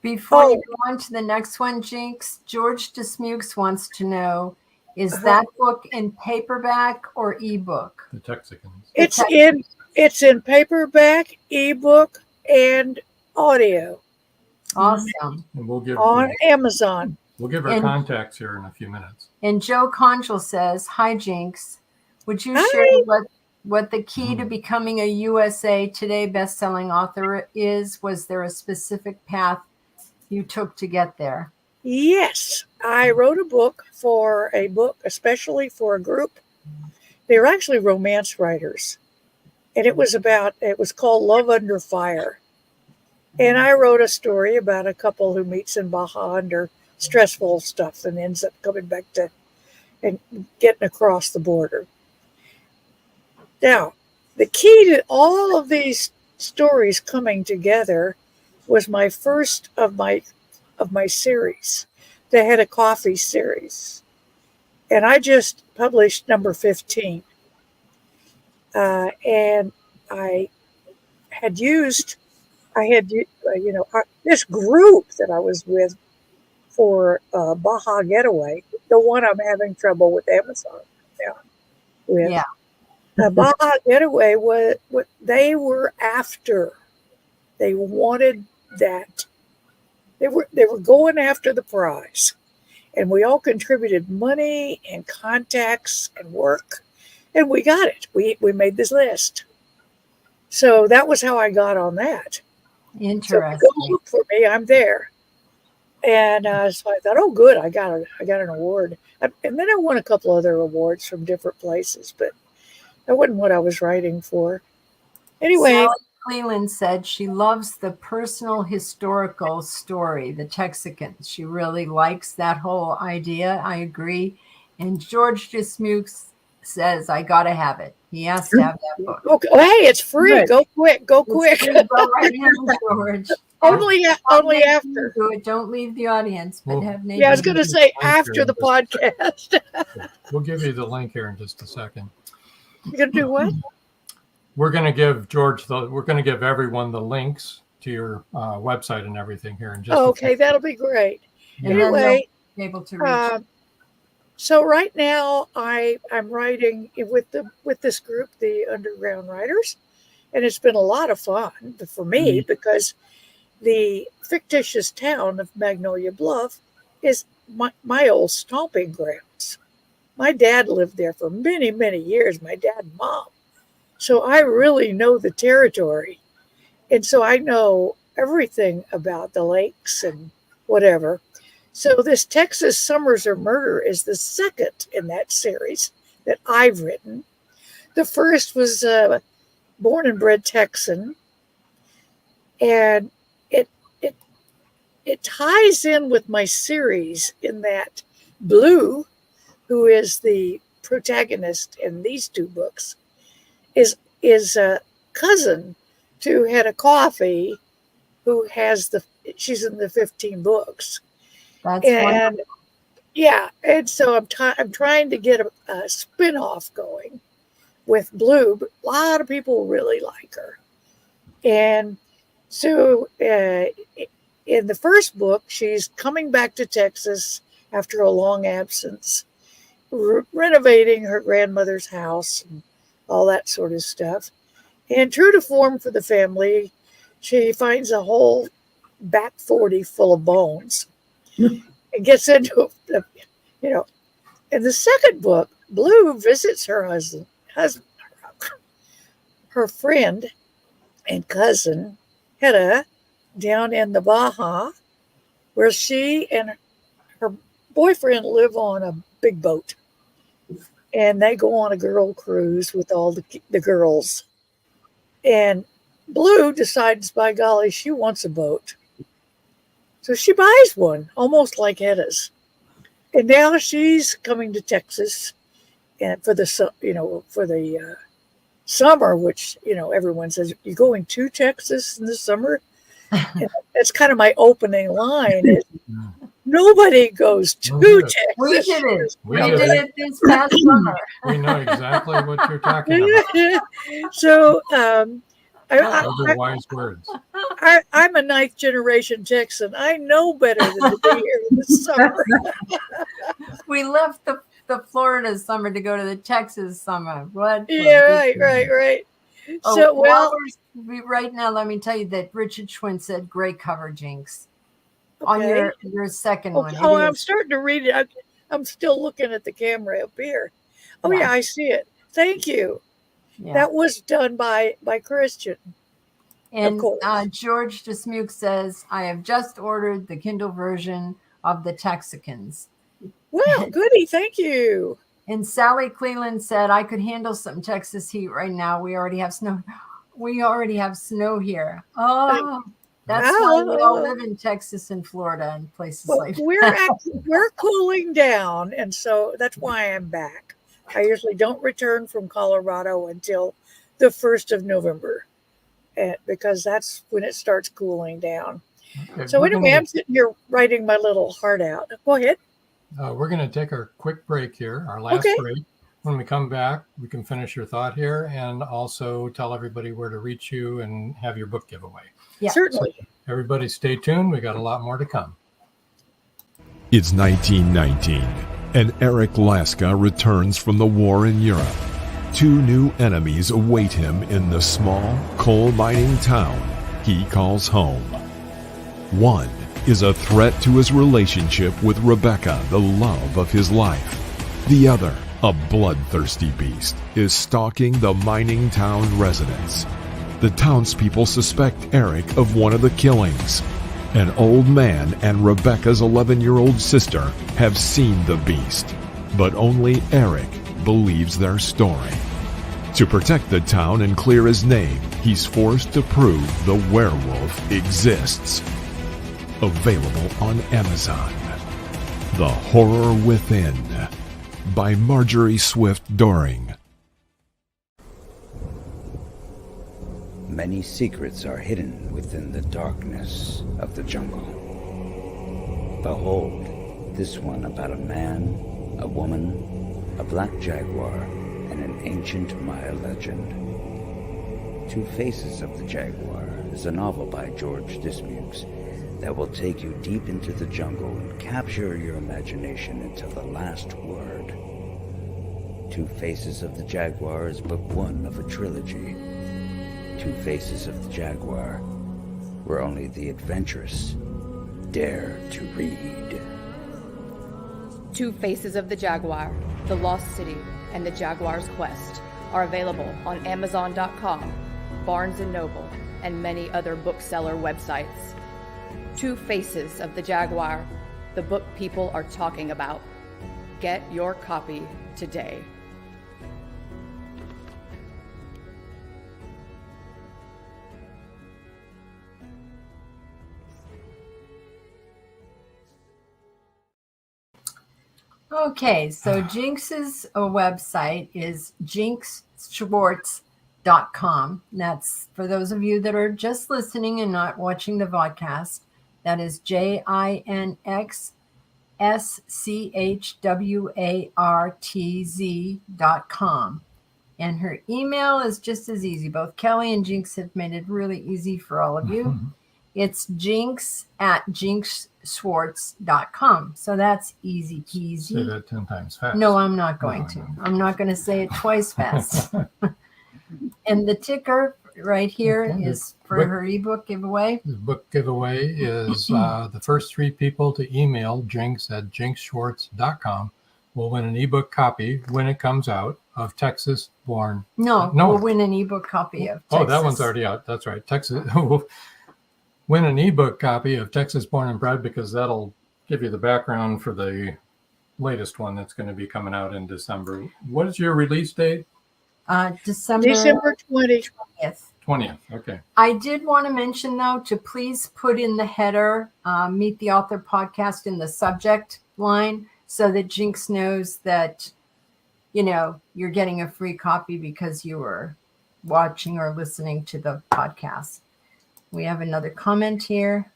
Before you go on to the next one, Jinx, George Dismukes wants to know, is that book in paperback or ebook? The Texicans. It's in paperback, ebook, and audio. Awesome. And we'll give on Amazon. We'll give our contacts here in a few minutes. And Joe Conchel says, hi, Jinx. Would you share what the key to becoming a USA Today best-selling author is? Was there a specific path you took to get there? Yes. I wrote a book, especially for a group. They were actually romance writers. And it was called Love Under Fire. And I wrote a story about a couple who meets in Baja under stressful stuff and ends up coming back and getting across the border. Now, the key to all of these stories coming together was my first of my series, the Head of Coffee series. And I just published number 15. And I had this group that I was with for Baja Getaway, the one I'm having trouble with Amazon with. Yeah. Baja Getaway was what they were after. They wanted that. They were going after the prize, and we all contributed money and contacts and work, and we got it. We made this list. So that was how I got on that. Interesting. So go look for me. I'm there. And so I thought, oh, good. I got an award. And then I won a couple other awards from different places, but that wasn't what I was writing for. Anyway. Sally Cleland said she loves the personal historical story, the Texicans. She really likes that whole idea. I agree. And George Dismukes says, I got to have it. He has to have that book. Okay. Oh, hey, it's free. Good. Go quick. Go quick. Go right in, George. Only after. Do it. Don't leave the audience. But have I was going to say after the podcast. We'll give you the link here in just a second. You're going to do what? We're going to give we're going to give everyone the links to your website and everything here in just a okay, that'll be great. And anyway, be able to reach. So right now I'm writing with this group, the Underground Writers, and it's been a lot of fun for me because the fictitious town of Magnolia Bluff is my old stomping grounds. My dad lived there for many, many years, my dad and mom. So I really know the territory. And so I know everything about the lakes and whatever. So this Texas Summers or Murder is the second in that series that I've written. The first was Born and Bred Texan. And it ties in with my series in that Blue, who is the protagonist in these two books, is a cousin to Hedda Coffee, who has she's in the 15 books. That's and wonderful. yeah, and so I'm trying to get a spin-off going with Blue, but a lot of people really like her. And so in the first book, she's coming back to Texas after a long absence, renovating her grandmother's house and all that sort of stuff. And true to form for the family, she finds a whole back 40 full of bones and gets into, in the second book, Blue visits her husband, her friend and cousin, Hedda, down in the Baja, where she and her boyfriend live on a big boat. And they go on a girl cruise with all the girls. And Blue decides, by golly, she wants a boat. So she buys one, almost like Hedda's. And now she's coming to Texas and for the summer, which, everyone says, you're going to Texas in the summer? And that's kind of my opening line is, nobody goes to Texas. We did it. We did it this past summer. We know exactly what you're talking about. So Those are wise words. I'm a 9th generation Texan. I know better than to be here in the summer. We left the Florida summer to go to the Texas summer. What? Yeah, right. Oh, So, right now, let me tell you that Richard Schwinn said, great cover, Jinx. On your second one. Oh, I'm starting to read it. I'm still looking at the camera up here. Oh, yeah, I see it. Thank you. Yeah. That was done by Christian. And George Dismuke says, I have just ordered the Kindle version of the Texicans. Well, goody. Thank you. And Sally Cleland said, I could handle some Texas heat right now. We already have snow. We already have snow here. Oh, that's why we all live in Texas and Florida and places like that. We're cooling down. And so that's why I'm back. I usually don't return from Colorado until the 1st of November, because that's when it starts cooling down. Okay, so anyway, I'm sitting here writing my little heart out. Go ahead. We're going to take our quick break here, our last break. When we come back, we can finish your thought here and also tell everybody where to reach you and have your book giveaway. Yeah, certainly. So everybody stay tuned. We got a lot more to come. It's 1919, and Eric Laska returns from the war in Europe. 2 new enemies await him in the small coal mining town he calls home. One is a threat to his relationship with Rebecca, the love of his life. The other, a bloodthirsty beast, is stalking the mining town residents. The townspeople suspect Eric of one of the killings. An old man and Rebecca's 11-year-old sister have seen the beast, but only Eric believes their story. To protect the town and clear his name, he's forced to prove the werewolf exists. Available on Amazon. The Horror Within by Marjorie Swift Doring. Many secrets are hidden within the darkness of the jungle. Behold, this one about a man, a woman, a black jaguar, and an ancient Maya legend. 2 Faces of the Jaguar is a novel by George Dismukes that will take you deep into the jungle and capture your imagination until the last word. 2 Faces of the Jaguar is book 1 of a trilogy. 2 Faces of the Jaguar, where only the adventurous dare to read. 2 Faces of the Jaguar, The Lost City, and The Jaguar's Quest are available on Amazon.com, Barnes & Noble, and many other bookseller websites. 2 Faces of the Jaguar, the book people are talking about. Get your copy today. Okay, so Jinx's website is jinxschwartz.com. That's for those of you that are just listening and not watching the vodcast. That is JINXSCHWARTZ.com. And her email is just as easy. Both Kelly and Jinx have made it really easy for all of you. It's jinx@jinxschwartz.com. So that's easy peasy. Say that 10 times fast. No, I'm not going to. I'm not going to say it twice fast. And the ticker right here is for her ebook giveaway. The book giveaway is the first 3 people to email jinx@jinxschwartz.com will win an ebook copy when it comes out of Texas born. No, we'll win an ebook copy of Texas. Oh, that one's already out. That's right. Texas. Win an ebook copy of Texas Born and Bred, because that'll give you the background for the latest one that's going to be coming out in December. What is your release date? December 20th. 20th. Okay. I did want to mention, though, to please put in the header, Meet the Author podcast in the subject line, so that Jinx knows that, you know, you're getting a free copy because you were watching or listening to the podcast. We have another comment here.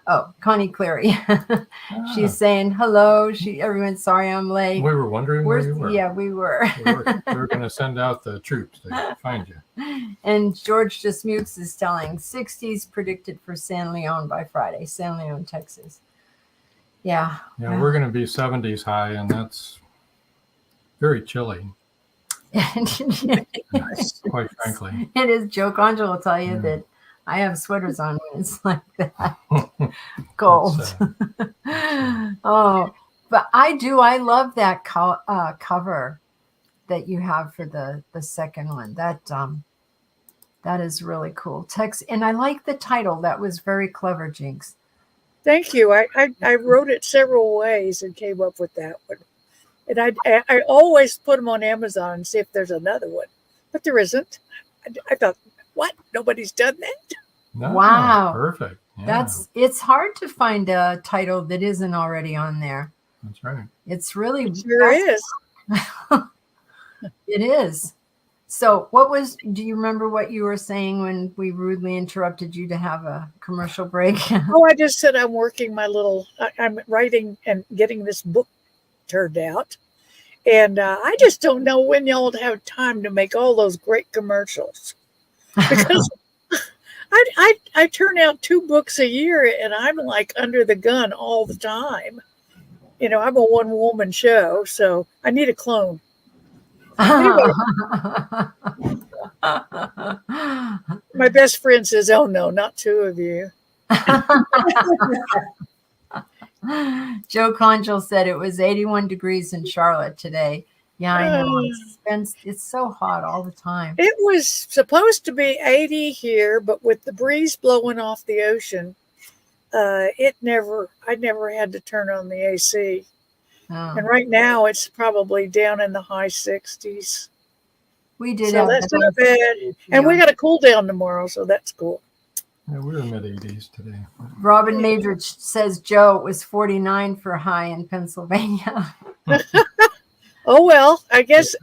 Oh, Connie Cleary. She's saying hello. Everyone's sorry I'm late. We were wondering where you were. Yeah, we were. We're going to send out the troops to find you. And George Dismukes is telling 60s predicted for San Leon by Friday. San Leon, Texas. Yeah. Yeah, we're going to be 70s high, and that's very chilly. Quite frankly. It is. Joe Conjo will tell you that I have sweaters on when it's like that. Cold. Oh, but I love that cover that you have for the second one. That is really cool. And I like the title. That was very clever, Jinx. Thank you. I wrote it several ways and came up with that one. And I always put them on Amazon and see if there's another one, but there isn't. I thought, what? Nobody's done that? No, wow. Perfect. Yeah. It's hard to find a title that isn't already on there. That's right. It's really it sure is. It is. So do you remember what you were saying when we rudely interrupted you to have a commercial break? Oh, I just said I'm working I'm writing and getting this book turned out. And I just don't know when y'all have time to make all those great commercials. Because I turn out 2 books a year and I'm like under the gun all the time. You know, I'm a one-woman show, so I need a clone. Anyway, my best friend says, oh no, not 2 of you. Joe Conjal said it was 81 degrees in Charlotte today. Yeah, I know. It's so hot all the time. It was supposed to be 80 here, but with the breeze blowing off the ocean, I never had to turn on the AC. Oh. And right now it's probably down in the high 60s. We did. So that's not bad. And we got a cool down tomorrow, so that's cool. Yeah, we're in mid-80s today. Robin Madridge says, Joe, it was 49 for high in Pennsylvania. Oh, well, I guess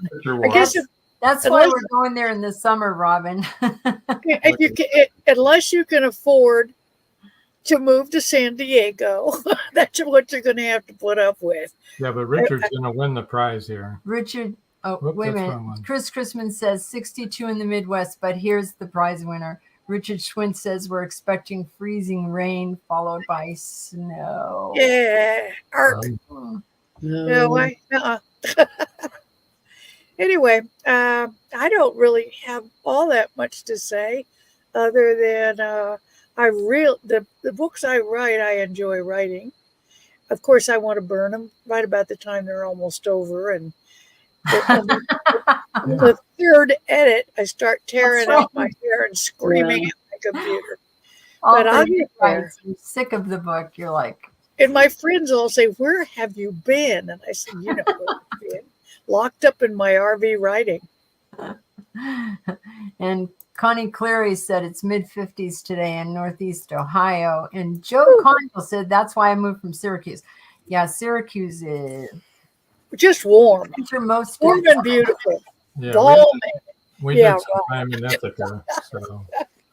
that's why we're going there in the summer, Robin. Unless you can afford to move to San Diego, that's what you're going to have to put up with. Yeah, but Richard's going to win the prize here. Richard, wait a minute. Chris Chrisman says 62 in the Midwest, but here's the prize winner. Richard Schwinn says we're expecting freezing rain followed by snow. Yeah. No. Anyway, I don't really have all that much to say other than the books I write, I enjoy writing. Of course, I want to burn them right about the time they're almost over. And the third edit, I start tearing out my hair and screaming at my computer. But I'll get there. I'm sick of the book. You're like. And my friends all say, where have you been? And I said, you know, I've been locked up in my RV writing. And Connie Cleary said it's mid-50s today in Northeast Ohio. And Joe Condell said that's why I moved from Syracuse. Yeah, Syracuse is just warm. Winter most Warm days. and beautiful. Yeah, Balmy. we Yeah, did some time in Ithaca. So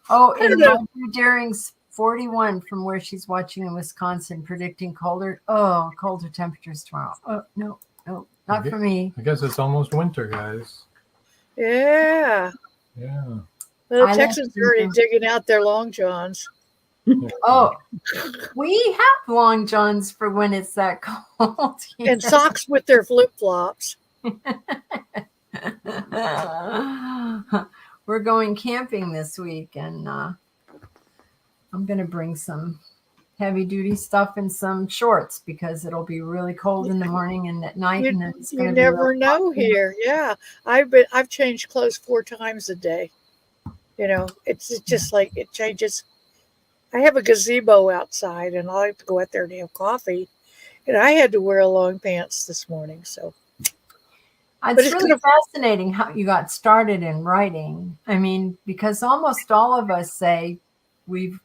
Oh, I don't and know. Marjorie Daring's 41 from where she's watching in Wisconsin, predicting colder temperatures tomorrow. Oh, no, not for me. I guess it's almost winter, guys. Yeah. Yeah. Well, I Texans like are already winter. digging out their long johns. Oh, we have long johns for when it's that cold. here. And socks with their flip-flops. We're going camping this week, and I'm going to bring some heavy duty stuff and some shorts because it'll be really cold in the morning and at night, and then it's You going to be never real know hot. here. Yeah. I've changed clothes 4 times a day. You know, it's just like it changes. I have a gazebo outside, and I like to go out there and have coffee. And I had to wear long pants this morning. So It's really fascinating how you got started in writing. I mean, because almost all of us say we've,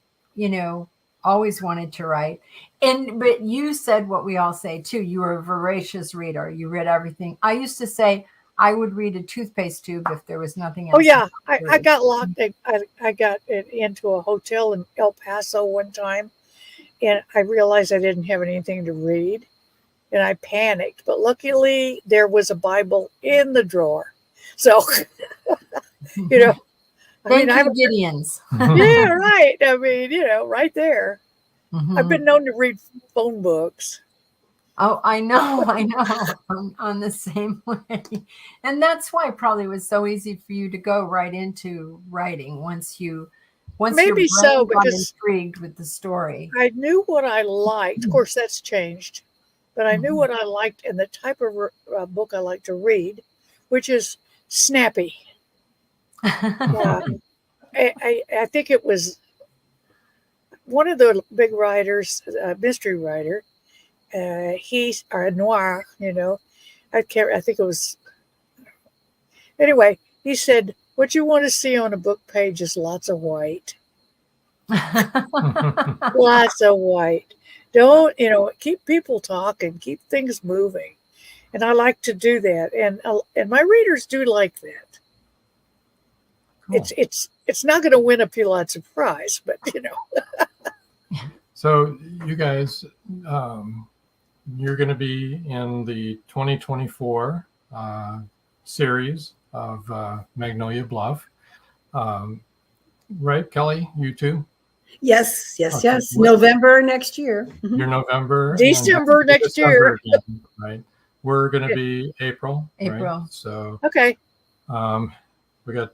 always wanted to write. But you said what we all say too. You were a voracious reader. You read everything. I used to say I would read a toothpaste tube if there was nothing else. Oh yeah, I got locked. I got into a hotel in El Paso one time, and I realized I didn't have anything to read, and I panicked. But luckily, there was a Bible in the drawer. So, Thank you, Gideon's. Yeah, right. I mean, right there. Mm-hmm. I've been known to read phone books. Oh, I know. I'm on the same way. And that's why it probably was so easy for you to go right into writing once Maybe your so, brain got because intrigued with the story. I knew what I liked. Of course, that's changed. But I knew what I liked and the type of book I like to read, which is snappy. I think it was one of the big writers, mystery writer. He's a noir, I think it was. Anyway, he said, "What you want to see on a book page is lots of white." Lots of white. Don't, keep people talking, keep things moving. And I like to do that. And my readers do like that. Cool. It's not going to win a Pulitzer Prize, but So you guys, you're going to be in the 2024 series of Magnolia BLUFF. Right, Kelly? You too? Yes. November next year. Mm-hmm. You're November. December next year. Again, right. We're going to be April. April. Right? So okay. We got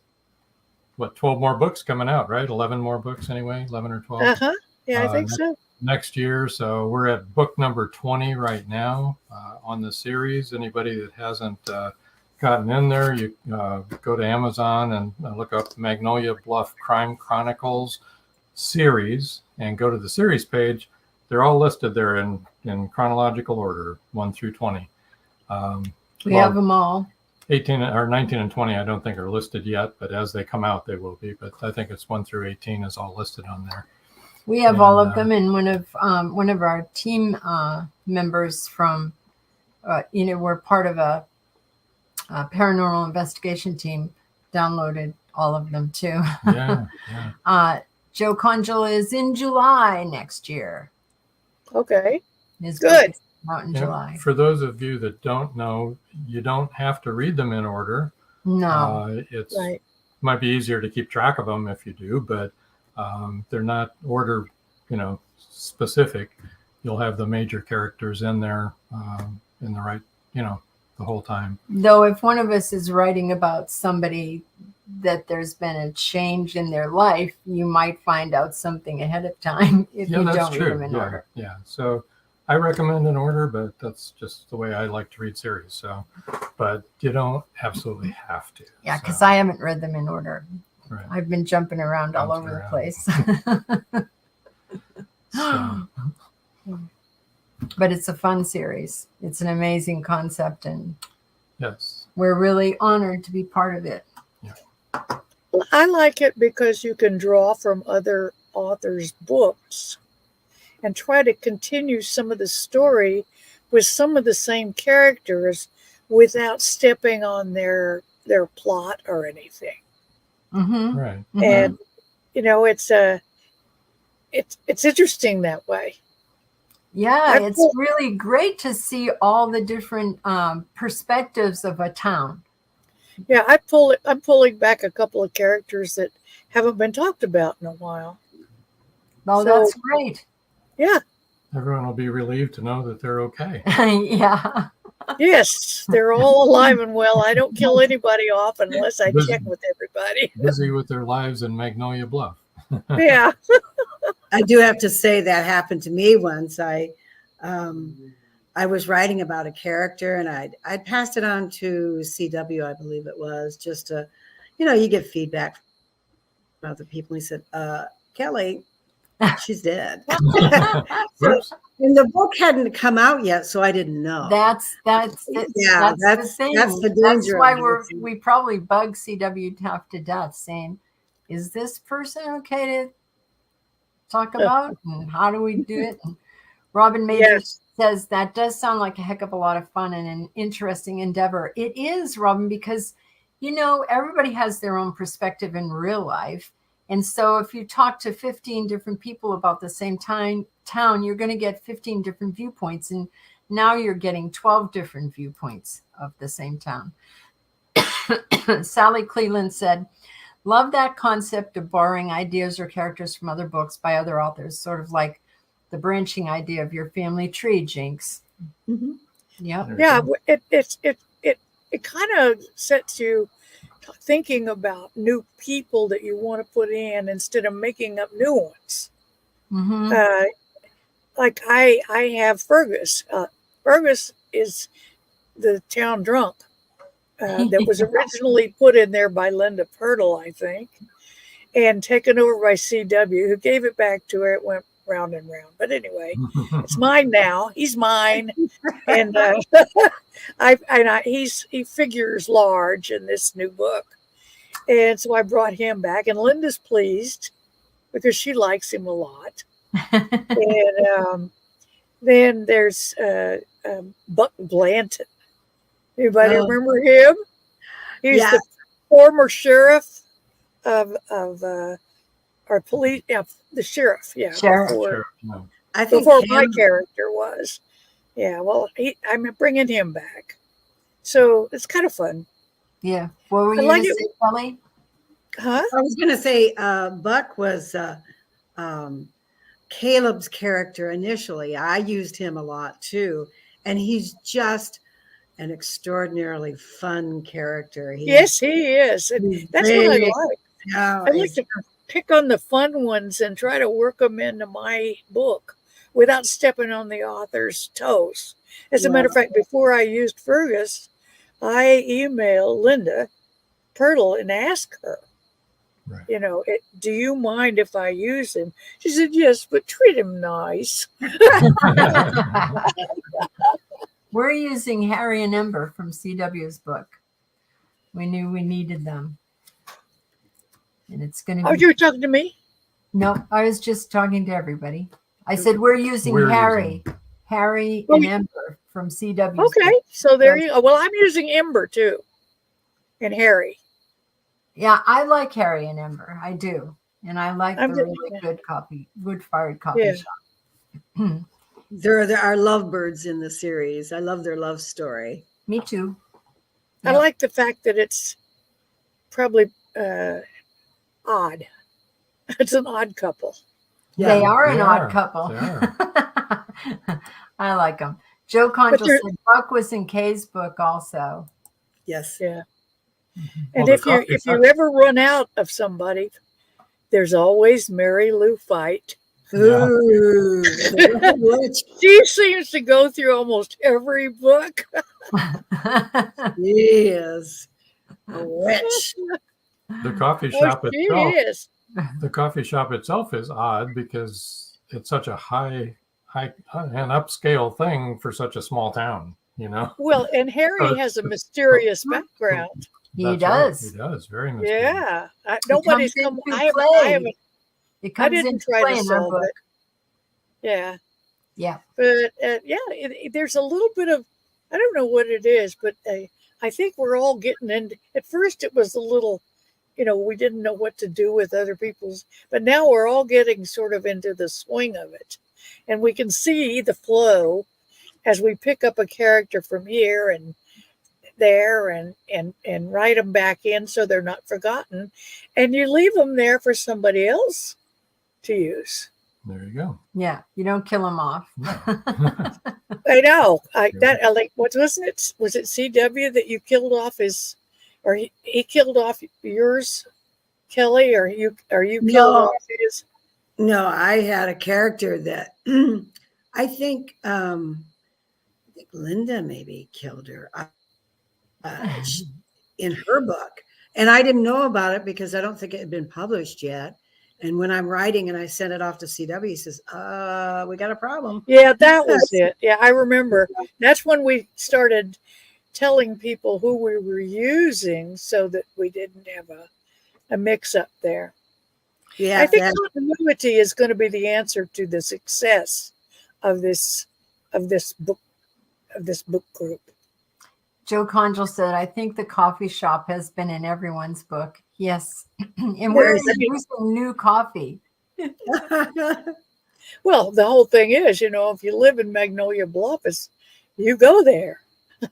12 more books coming out, right? 11 more books anyway, 11 or 12. Uh-huh. Yeah, I think so. Next year. So we're at book number 20 right now on the series. Anybody that hasn't gotten in there, you go to Amazon and look up Magnolia BLUFF Crime Chronicles series and go to the series page. They're all listed there in chronological order, 1 through 20. We have them all. 18 or 19 and 20 I don't think are listed yet, but as they come out they will be. But I think it's 1 through 18 is all listed on there. We have all of them, and one of our team members from we're part of a paranormal investigation team, downloaded all of them too. Yeah. Joe Conjul is in July next year. Okay. His good. Out in July. For those of you that don't know, you don't have to read them in order. No. It's right. Might be easier to keep track of them if you do, but they're not order, specific. You'll have the major characters in there in the right, the whole time. Though if one of us is writing about somebody that there's been a change in their life, you might find out something ahead of time if you don't read them in order. Yeah. So I recommend an order, but that's just the way I like to read series. So, but you don't absolutely have to. Yeah, because I haven't read them in order. Right. I've been jumping around all over the place. But it's a fun series. It's an amazing concept, and yes, we're really honored to be part of it. I like it because you can draw from other authors' books and try to continue some of the story with some of the same characters without stepping on their plot or anything. Mm-hmm. Right. Mm-hmm. And it's interesting that way. Yeah, it's really great to see all the different perspectives of a town. Yeah, I'm pulling back a couple of characters that haven't been talked about in a while. Oh, So, that's great. Yeah. Everyone will be relieved to know that they're okay. Yeah. Yes, they're all alive and well. I don't kill anybody off unless I check with everybody. Busy with their lives in Magnolia Bluff. Yeah. I do have to say that happened to me once. I was writing about a character, and I passed it on to CW, I believe it was, just to, you get feedback from other people. He said, Kelly, she's dead. And the book hadn't come out yet, so I didn't know. That's the thing. That's the danger. That's why we probably bug CW half to death, saying, "Is this person okay to talk about? And how do we do it?" And Robin Major says that does sound like a heck of a lot of fun and an interesting endeavor. It is, Robin, because everybody has their own perspective in real life. And so if you talk to 15 different people about the same town, you're going to get 15 different viewpoints. And now you're getting 12 different viewpoints of the same town. Sally Cleland said, love that concept of borrowing ideas or characters from other books by other authors, sort of like the branching idea of your family tree, Jinx. Mm-hmm. Yep. Yeah, it kind of sets you thinking about new people that you want to put in instead of making up new ones. Mm-hmm. Like I have Fergus. Fergus is the town drunk that was originally put in there by Linda Purtle, I think, and taken over by CW, who gave it back to her. It went round and round. But anyway, it's mine now. He's mine. And he figures large in this new book. And so I brought him back, and Linda's pleased because she likes him a lot. And then there's Buck Blanton. Anybody remember him? He's the former sheriff of our police, the sheriff. Yeah, Sheriff. I think before my character was. Yeah, well, I'm bringing him back, so it's kind of fun. Yeah. What were you going to say, Kelly? Huh? I was going to say Buck was Caleb's character initially. I used him a lot too, and he's just an extraordinarily fun character. Yes, he is, and that's what I like. I like to pick on the fun ones and try to work them into my book without stepping on the author's toes. As a matter of fact, before I used Fergus, I emailed Linda Purtle and asked her, do you mind if I use him? She said, yes, but treat him nice. We're using Harry and Ember from CW's book. We knew we needed them. And it's going to be... Oh, you were talking to me? No, I was just talking to everybody. I said we're using Harry and Ember from CW. Okay, so there you go. Well, I'm using Ember too, and Harry. Yeah, I like Harry and Ember. I do, and I like the really good-fired copy shop. There are lovebirds in the series. I love their love story. Me too. I like the fact that it's probably odd. It's an odd couple. Yeah, they are an odd couple. I like them. Joe Conchel said Buck was in Kay's book also. Yes. Yeah. And if you ever run out of somebody, there's always Mary Lou Fight. Ooh. She seems to go through almost every book. She is a witch. The coffee shop itself. Is. The coffee shop itself is odd because it's such a high and upscale thing for such a small town, Well, and Harry has a mysterious background. He does. Right. He does. Very mysterious. Yeah. Nobody's come. I didn't try to solve it. Yeah. Yeah. But there's a little bit of, I don't know what it is, but I think we're all getting into, at first it was a little, we didn't know what to do with other people's, but now we're all getting sort of into the swing of it. And we can see the flow as we pick up a character from here and there and write them back in so they're not forgotten. And you leave them there for somebody else to use. There you go. Yeah, you don't kill them off. I know. Wasn't it? Was it CW that you killed off his, or he killed off yours, Kelly, or you killed off his? No, I had a character that I think Linda maybe killed her in her book, and I didn't know about it because I don't think it had been published yet. And when I'm writing and I sent it off to CW, he says, we got a problem. Yeah, that was it. Yeah, I remember. That's when we started telling people who we were using so that we didn't have a mix up there. Yeah, I think continuity is going to be the answer to the success of this book group. Joe Conjal said, I think the coffee shop has been in everyone's book. Yes. And we're introducing new coffee. Well, the whole thing is, if you live in Magnolia Bluff, you go there.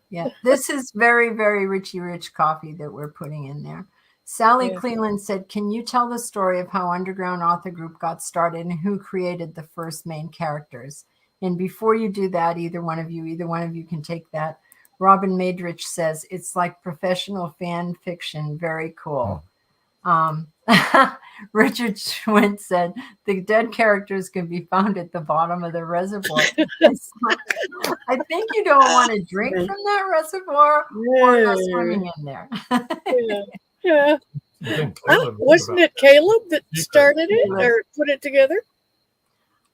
Yeah. This is very, very Richie Rich coffee that we're putting in there. Sally Cleland said, can you tell the story of how Underground Author Group got started and who created the first main characters? And before you do that, either one of you can take that. Robin Madrich says, it's like professional fan fiction. Very cool. Richard Schwint said, the dead characters can be found at the bottom of the reservoir. I think you don't want to drink from that reservoir or go swimming in there. Yeah. Wasn't it Caleb that started it or put it together?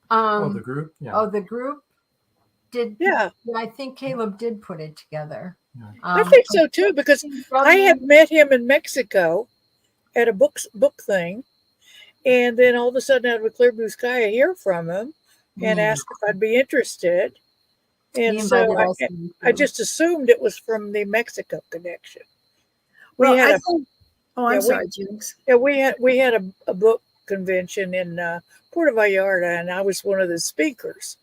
The group? Yeah. Oh, the group did. Yeah. I think Caleb did put it together. Yeah. I think so too, because I had met him in Mexico at a book thing. And then all of a sudden, out of a clear blue sky, I hear from him and asked if I'd be interested. And so I just assumed it was from the Mexico connection. I'm sorry, Jinx. Yeah, we had a book convention in Puerto Vallarta, and I was one of the speakers.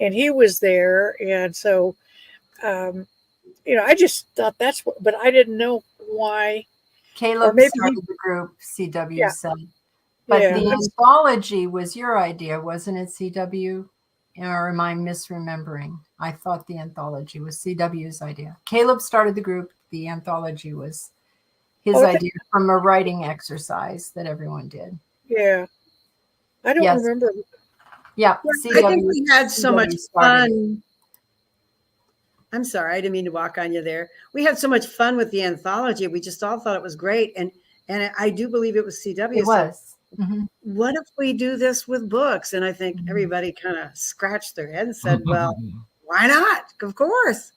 And he was there, and so, I just thought that's what, but I didn't know why. Caleb started the group, CW said. But the anthology was your idea, wasn't it, CW? Or am I misremembering? I thought the anthology was CW's idea. Caleb started the group. The anthology was his idea from a writing exercise that everyone did. Yeah. I don't remember. Yeah. I think we had so much fun. I'm sorry, I didn't mean to walk on you there. We had so much fun with the anthology. We just all thought it was great. And I do believe it was CW. It was. What if we do this with books? And I think everybody kind of scratched their head and said, well, why not? Of course.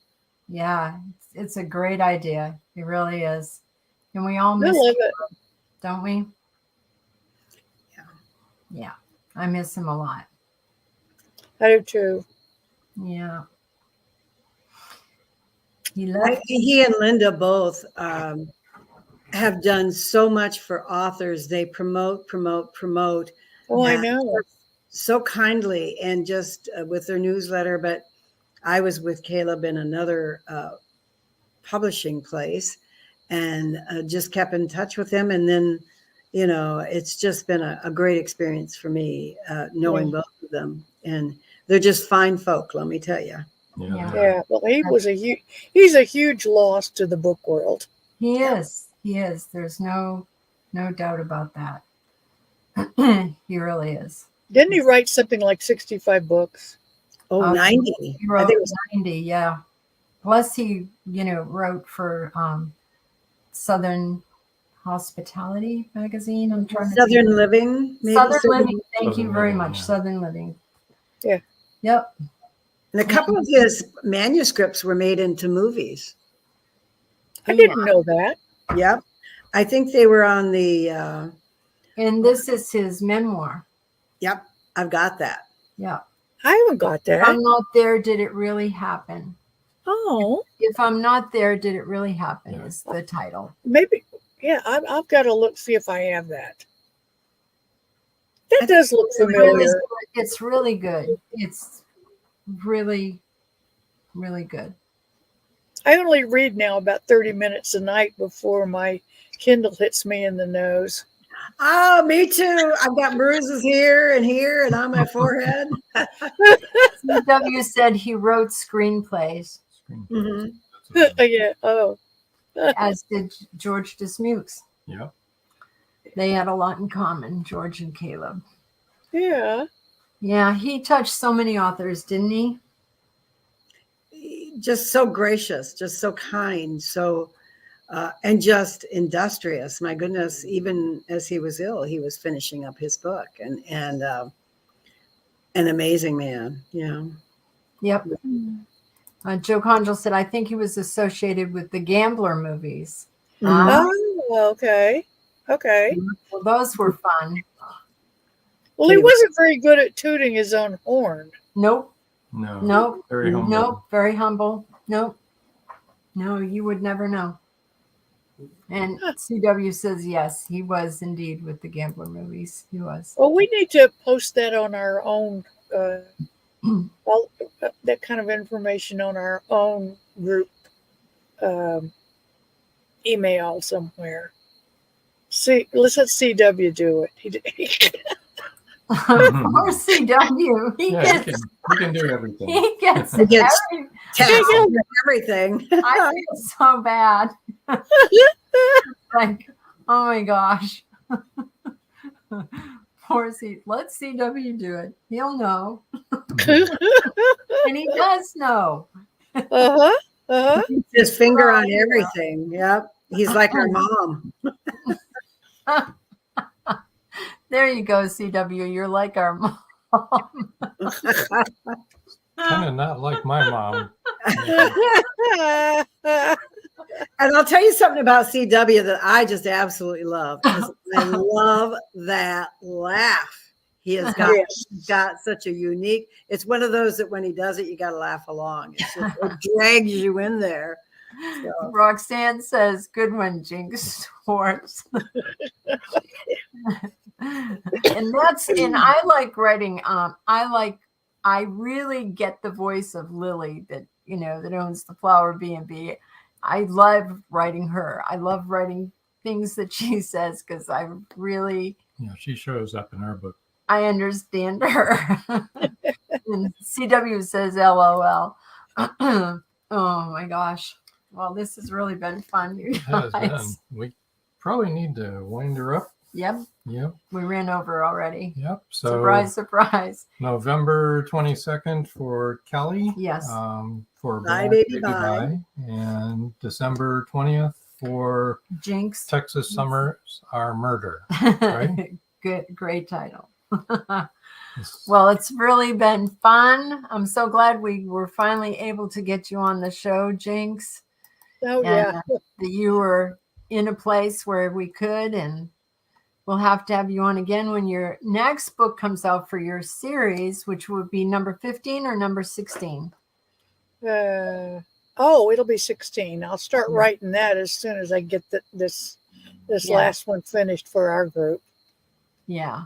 Yeah, it's a great idea. It really is. And we all miss it, don't we? Yeah. I miss him a lot. I do too. Yeah. He and Linda both have done so much for authors. They promote. Oh, I know. So kindly and just with their newsletter. But I was with Caleb in another publishing place and just kept in touch with him. And then, it's just been a great experience for me knowing both of them. And they're just fine folk, let me tell you. Yeah. Well, he's a huge loss to the book world. He is. There's no doubt about that. He really is. Didn't he write something like 65 books? Oh, 90. He wrote 90, yeah. Plus he, wrote for Southern Hospitality magazine. I'm trying to Southern Living. Maybe? Southern Living. Thank you very much. Southern Living. Yeah. Yep. And a couple of his manuscripts were made into movies. I didn't know that. Yep. I think they were on the... and this is his memoir. Yep. I've got that. Yeah. I haven't got If that. I'm not there, did it really happen? Oh, If I'm not there, did it really happen? Is the title. maybe. Yeah, I've got to look, see if I have that. That does look familiar. It's really good. It's really, really good. I only read now about 30 minutes a night before my Kindle hits me in the nose. Oh, me too. I've got bruises here and on my forehead. CW said he wrote screenplays. Mhm. Yeah. Oh. As did George Dismukes. Yeah. They had a lot in common, George and Caleb. Yeah. Yeah, he touched so many authors, didn't he? Just so gracious, just so kind, so and just industrious. My goodness, even as he was ill, he was finishing up his book, and an amazing man. Yeah. Yep. Joe Conjal said, I think he was associated with the Gambler movies. Oh, okay. Okay. Well, those were fun. Well, he wasn't very good at tooting his own horn. Nope. No. Nope. Very humble. Nope. Very humble. Nope. No, you would never know. And CW says, yes, he was indeed with the Gambler movies. He was. Well, we need to post that on our own, that kind of information on our own group email somewhere. See, let's let CW do it. Poor CW. He can do everything. He gets everything. I feel so bad. Like, oh my gosh. Poor let CW do it. He'll know. And he does know. His finger on everything. Yep. He's like our mom. There you go, CW. You're like our mom. Kind of not like my mom. And I'll tell you something about CW that I just absolutely love. I love that laugh. He has got such a unique. It's one of those that when he does it, you got to laugh along. It drags you in there. So. Roxanne says, "Good one, Jinx Schwartz." And I like writing. I really get the voice of Lily that owns the Flower B&B. I love writing her. I love writing things that she says because I really. Yeah, she shows up in our book. I understand her. And CW says, "LOL." Oh my gosh. Well, this has really been fun, you guys. It has been. We probably need to wind her up. Yep. We ran over already. Yep. So surprise, surprise. November 22nd for Kelly. Yes. For Bye, Baby Bye. And December 20th for Jinx. Texas Summers Are Murder. Right? Great title. Well, it's really been fun. I'm so glad we were finally able to get you on the show, Jinx. Oh, yeah. That you were in a place where we could, and we'll have to have you on again when your next book comes out for your series, which would be number 15 or number 16? It'll be 16. I'll start writing that as soon as I get this last one finished for our group. Yeah.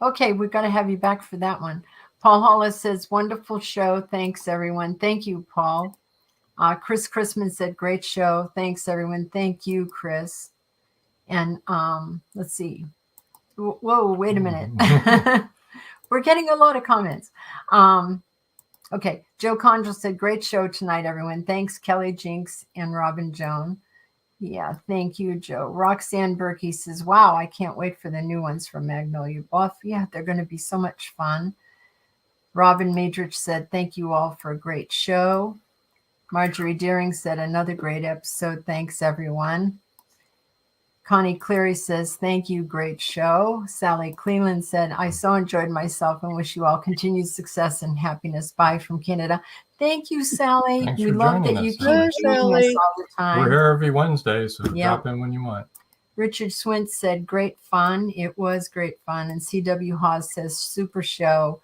Okay, we've got to have you back for that one. Paul Hollis says, wonderful show. Thanks, everyone. Thank you, Paul. Chris Chrisman said, great show. Thanks, everyone. Thank you, Chris. And let's see. Whoa, wait a minute. We're getting a lot of comments. Okay, Joe Conjal said, great show tonight, everyone. Thanks, Kelly, Jinx, and Robin Joan. Yeah, thank you, Joe. Roxanne Berkey says, wow, I can't wait for the new ones from Magnolia BLUFF. Yeah, they're going to be so much fun. Robin Madrich said, thank you all for a great show. Marjorie Deering said, another great episode. Thanks, everyone. Connie Cleary says, thank you. Great show. Sally Cleland said, I so enjoyed myself and wish you all continued success and happiness. Bye from Canada. Thank you, Sally. Thanks We for love that joining you us, keep Sally. joining us all the time. We're here every Wednesday, so drop in when you want. Richard Swint said, great fun. It was great fun. And CW Hawes says, super show.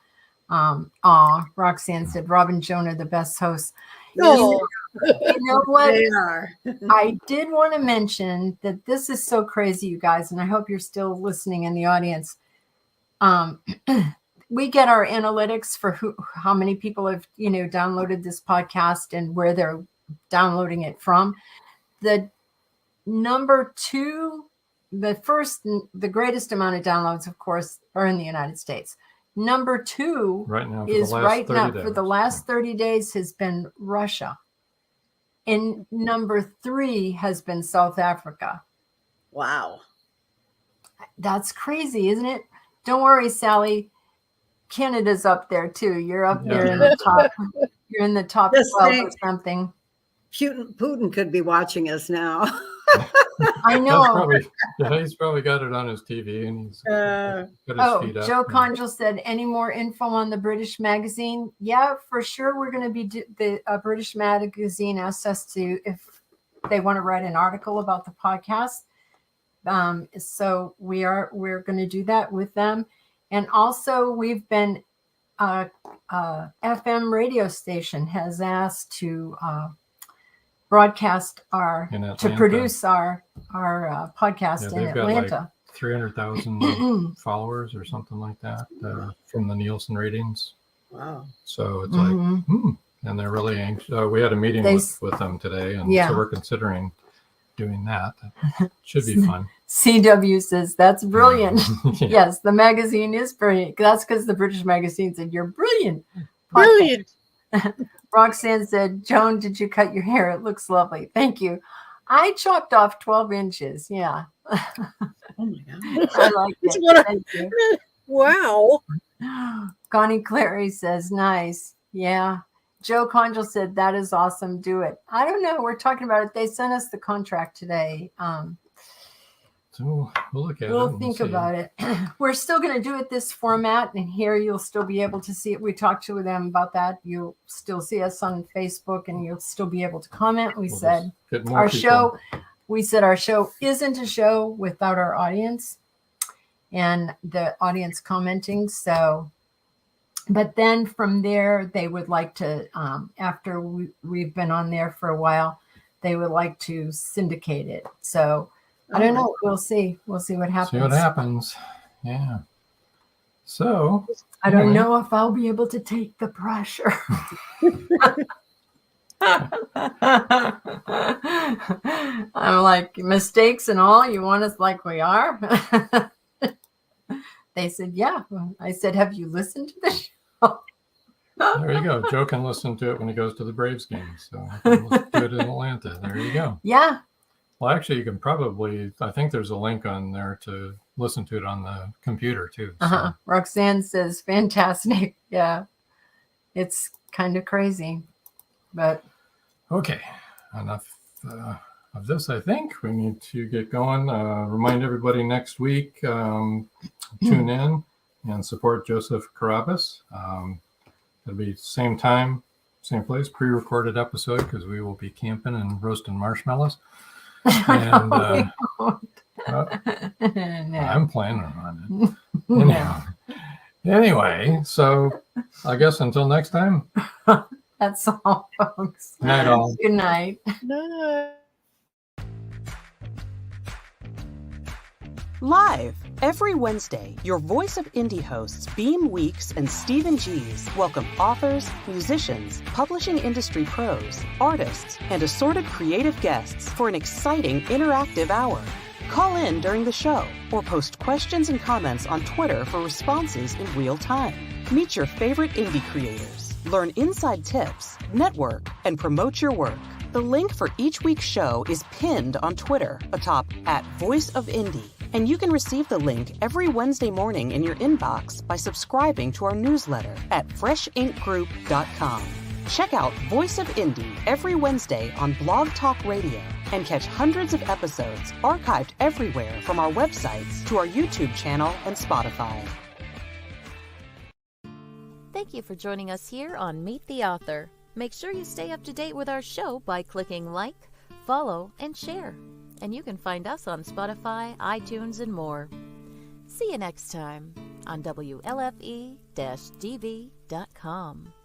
Roxanne said, Robin Joan are the best hosts. No. You know what? They are. I did want to mention that this is so crazy, you guys, and I hope you're still listening in the audience. We get our analytics for how many people have, downloaded this podcast and where they're downloading it from. The number two, the greatest amount of downloads, of course, are in the United States. Number two right now for the last 30 days has been Russia. And number three has been South Africa. Wow. That's crazy, isn't it? Don't worry, Sally. Canada's up there too. You're up there in the top. You're in the top 12 or something. Putin could be watching us now. I know. He's probably got it on his TV and he's got his feet up. Joe Conjal said, any more info on the British magazine? Yeah, for sure. We're going to be the British magazine asked us to, if they want to write an article about the podcast. So we're going to do that with them. And also we've been, FM radio station has asked to broadcast produce our podcast in Atlanta. Got like 300,000 followers or something like that from the Nielsen ratings. Wow. So it's like, and they're really anxious. We had a meeting with them today, and so we're considering doing that. That should be fun. CW says, that's brilliant. Yes, the magazine is brilliant. That's because the British magazine said, you're brilliant. Brilliant. Roxanne said, Joan, did you cut your hair? It looks lovely. Thank you. I chopped off 12 inches. Yeah. Oh my God. I like it. Thank you. Wow. Connie Clary says, nice. Yeah. Joe Conjal said, that is awesome. Do it. I don't know. We're talking about it. They sent us the contract today. So we'll look at it. We'll think about it. We're still going to do it this format, and here you'll still be able to see it. We talked to them about that. You'll still see us on Facebook, and you'll still be able to comment. We said our show isn't a show without our audience and the audience commenting. So, but then from there, they would like to, after we've been on there for a while, they would like to syndicate it. So, I don't know. We'll see. We'll see what happens. See what happens. Yeah. So I don't know if I'll be able to take the pressure. I'm like, mistakes and all, you want us like we are? They said, yeah. I said, have you listened to the show? There you go. Joe can listen to it when he goes to the Braves game. So we'll do it in Atlanta. There you go. Yeah. Well, actually, you can probably, I think there's a link on there to listen to it on the computer too. So. Roxanne says, fantastic. Yeah. It's kind of crazy, but. Okay. Enough of this, I think. We need to get going. Remind everybody next week, tune in and support Joseph Carabas. It'll be same time, same place, pre-recorded episode, because we will be camping and roasting marshmallows. And No. I'm planning on it. Anyway, so I guess until next time. That's all, folks. Good night, all. Good night. No. Live every Wednesday, your Voice of Indie hosts Beam Weeks and Stephen G's welcome authors, musicians, publishing industry pros, artists, and assorted creative guests for an exciting interactive hour. Call in during the show or post questions and comments on Twitter for responses in real time. Meet your favorite indie creators, learn inside tips, network, and promote your work. The link for each week's show is pinned on Twitter atop @VoiceOfIndie. And you can receive the link every Wednesday morning in your inbox by subscribing to our newsletter at freshinkgroup.com. Check out Voice of Indie every Wednesday on Blog Talk Radio and catch hundreds of episodes archived everywhere from our websites to our YouTube channel and Spotify. Thank you for joining us here on Meet the Author. Make sure you stay up to date with our show by clicking like, follow, and share. And you can find us on Spotify, iTunes, and more. See you next time on WLFE-DV BLUFF.com.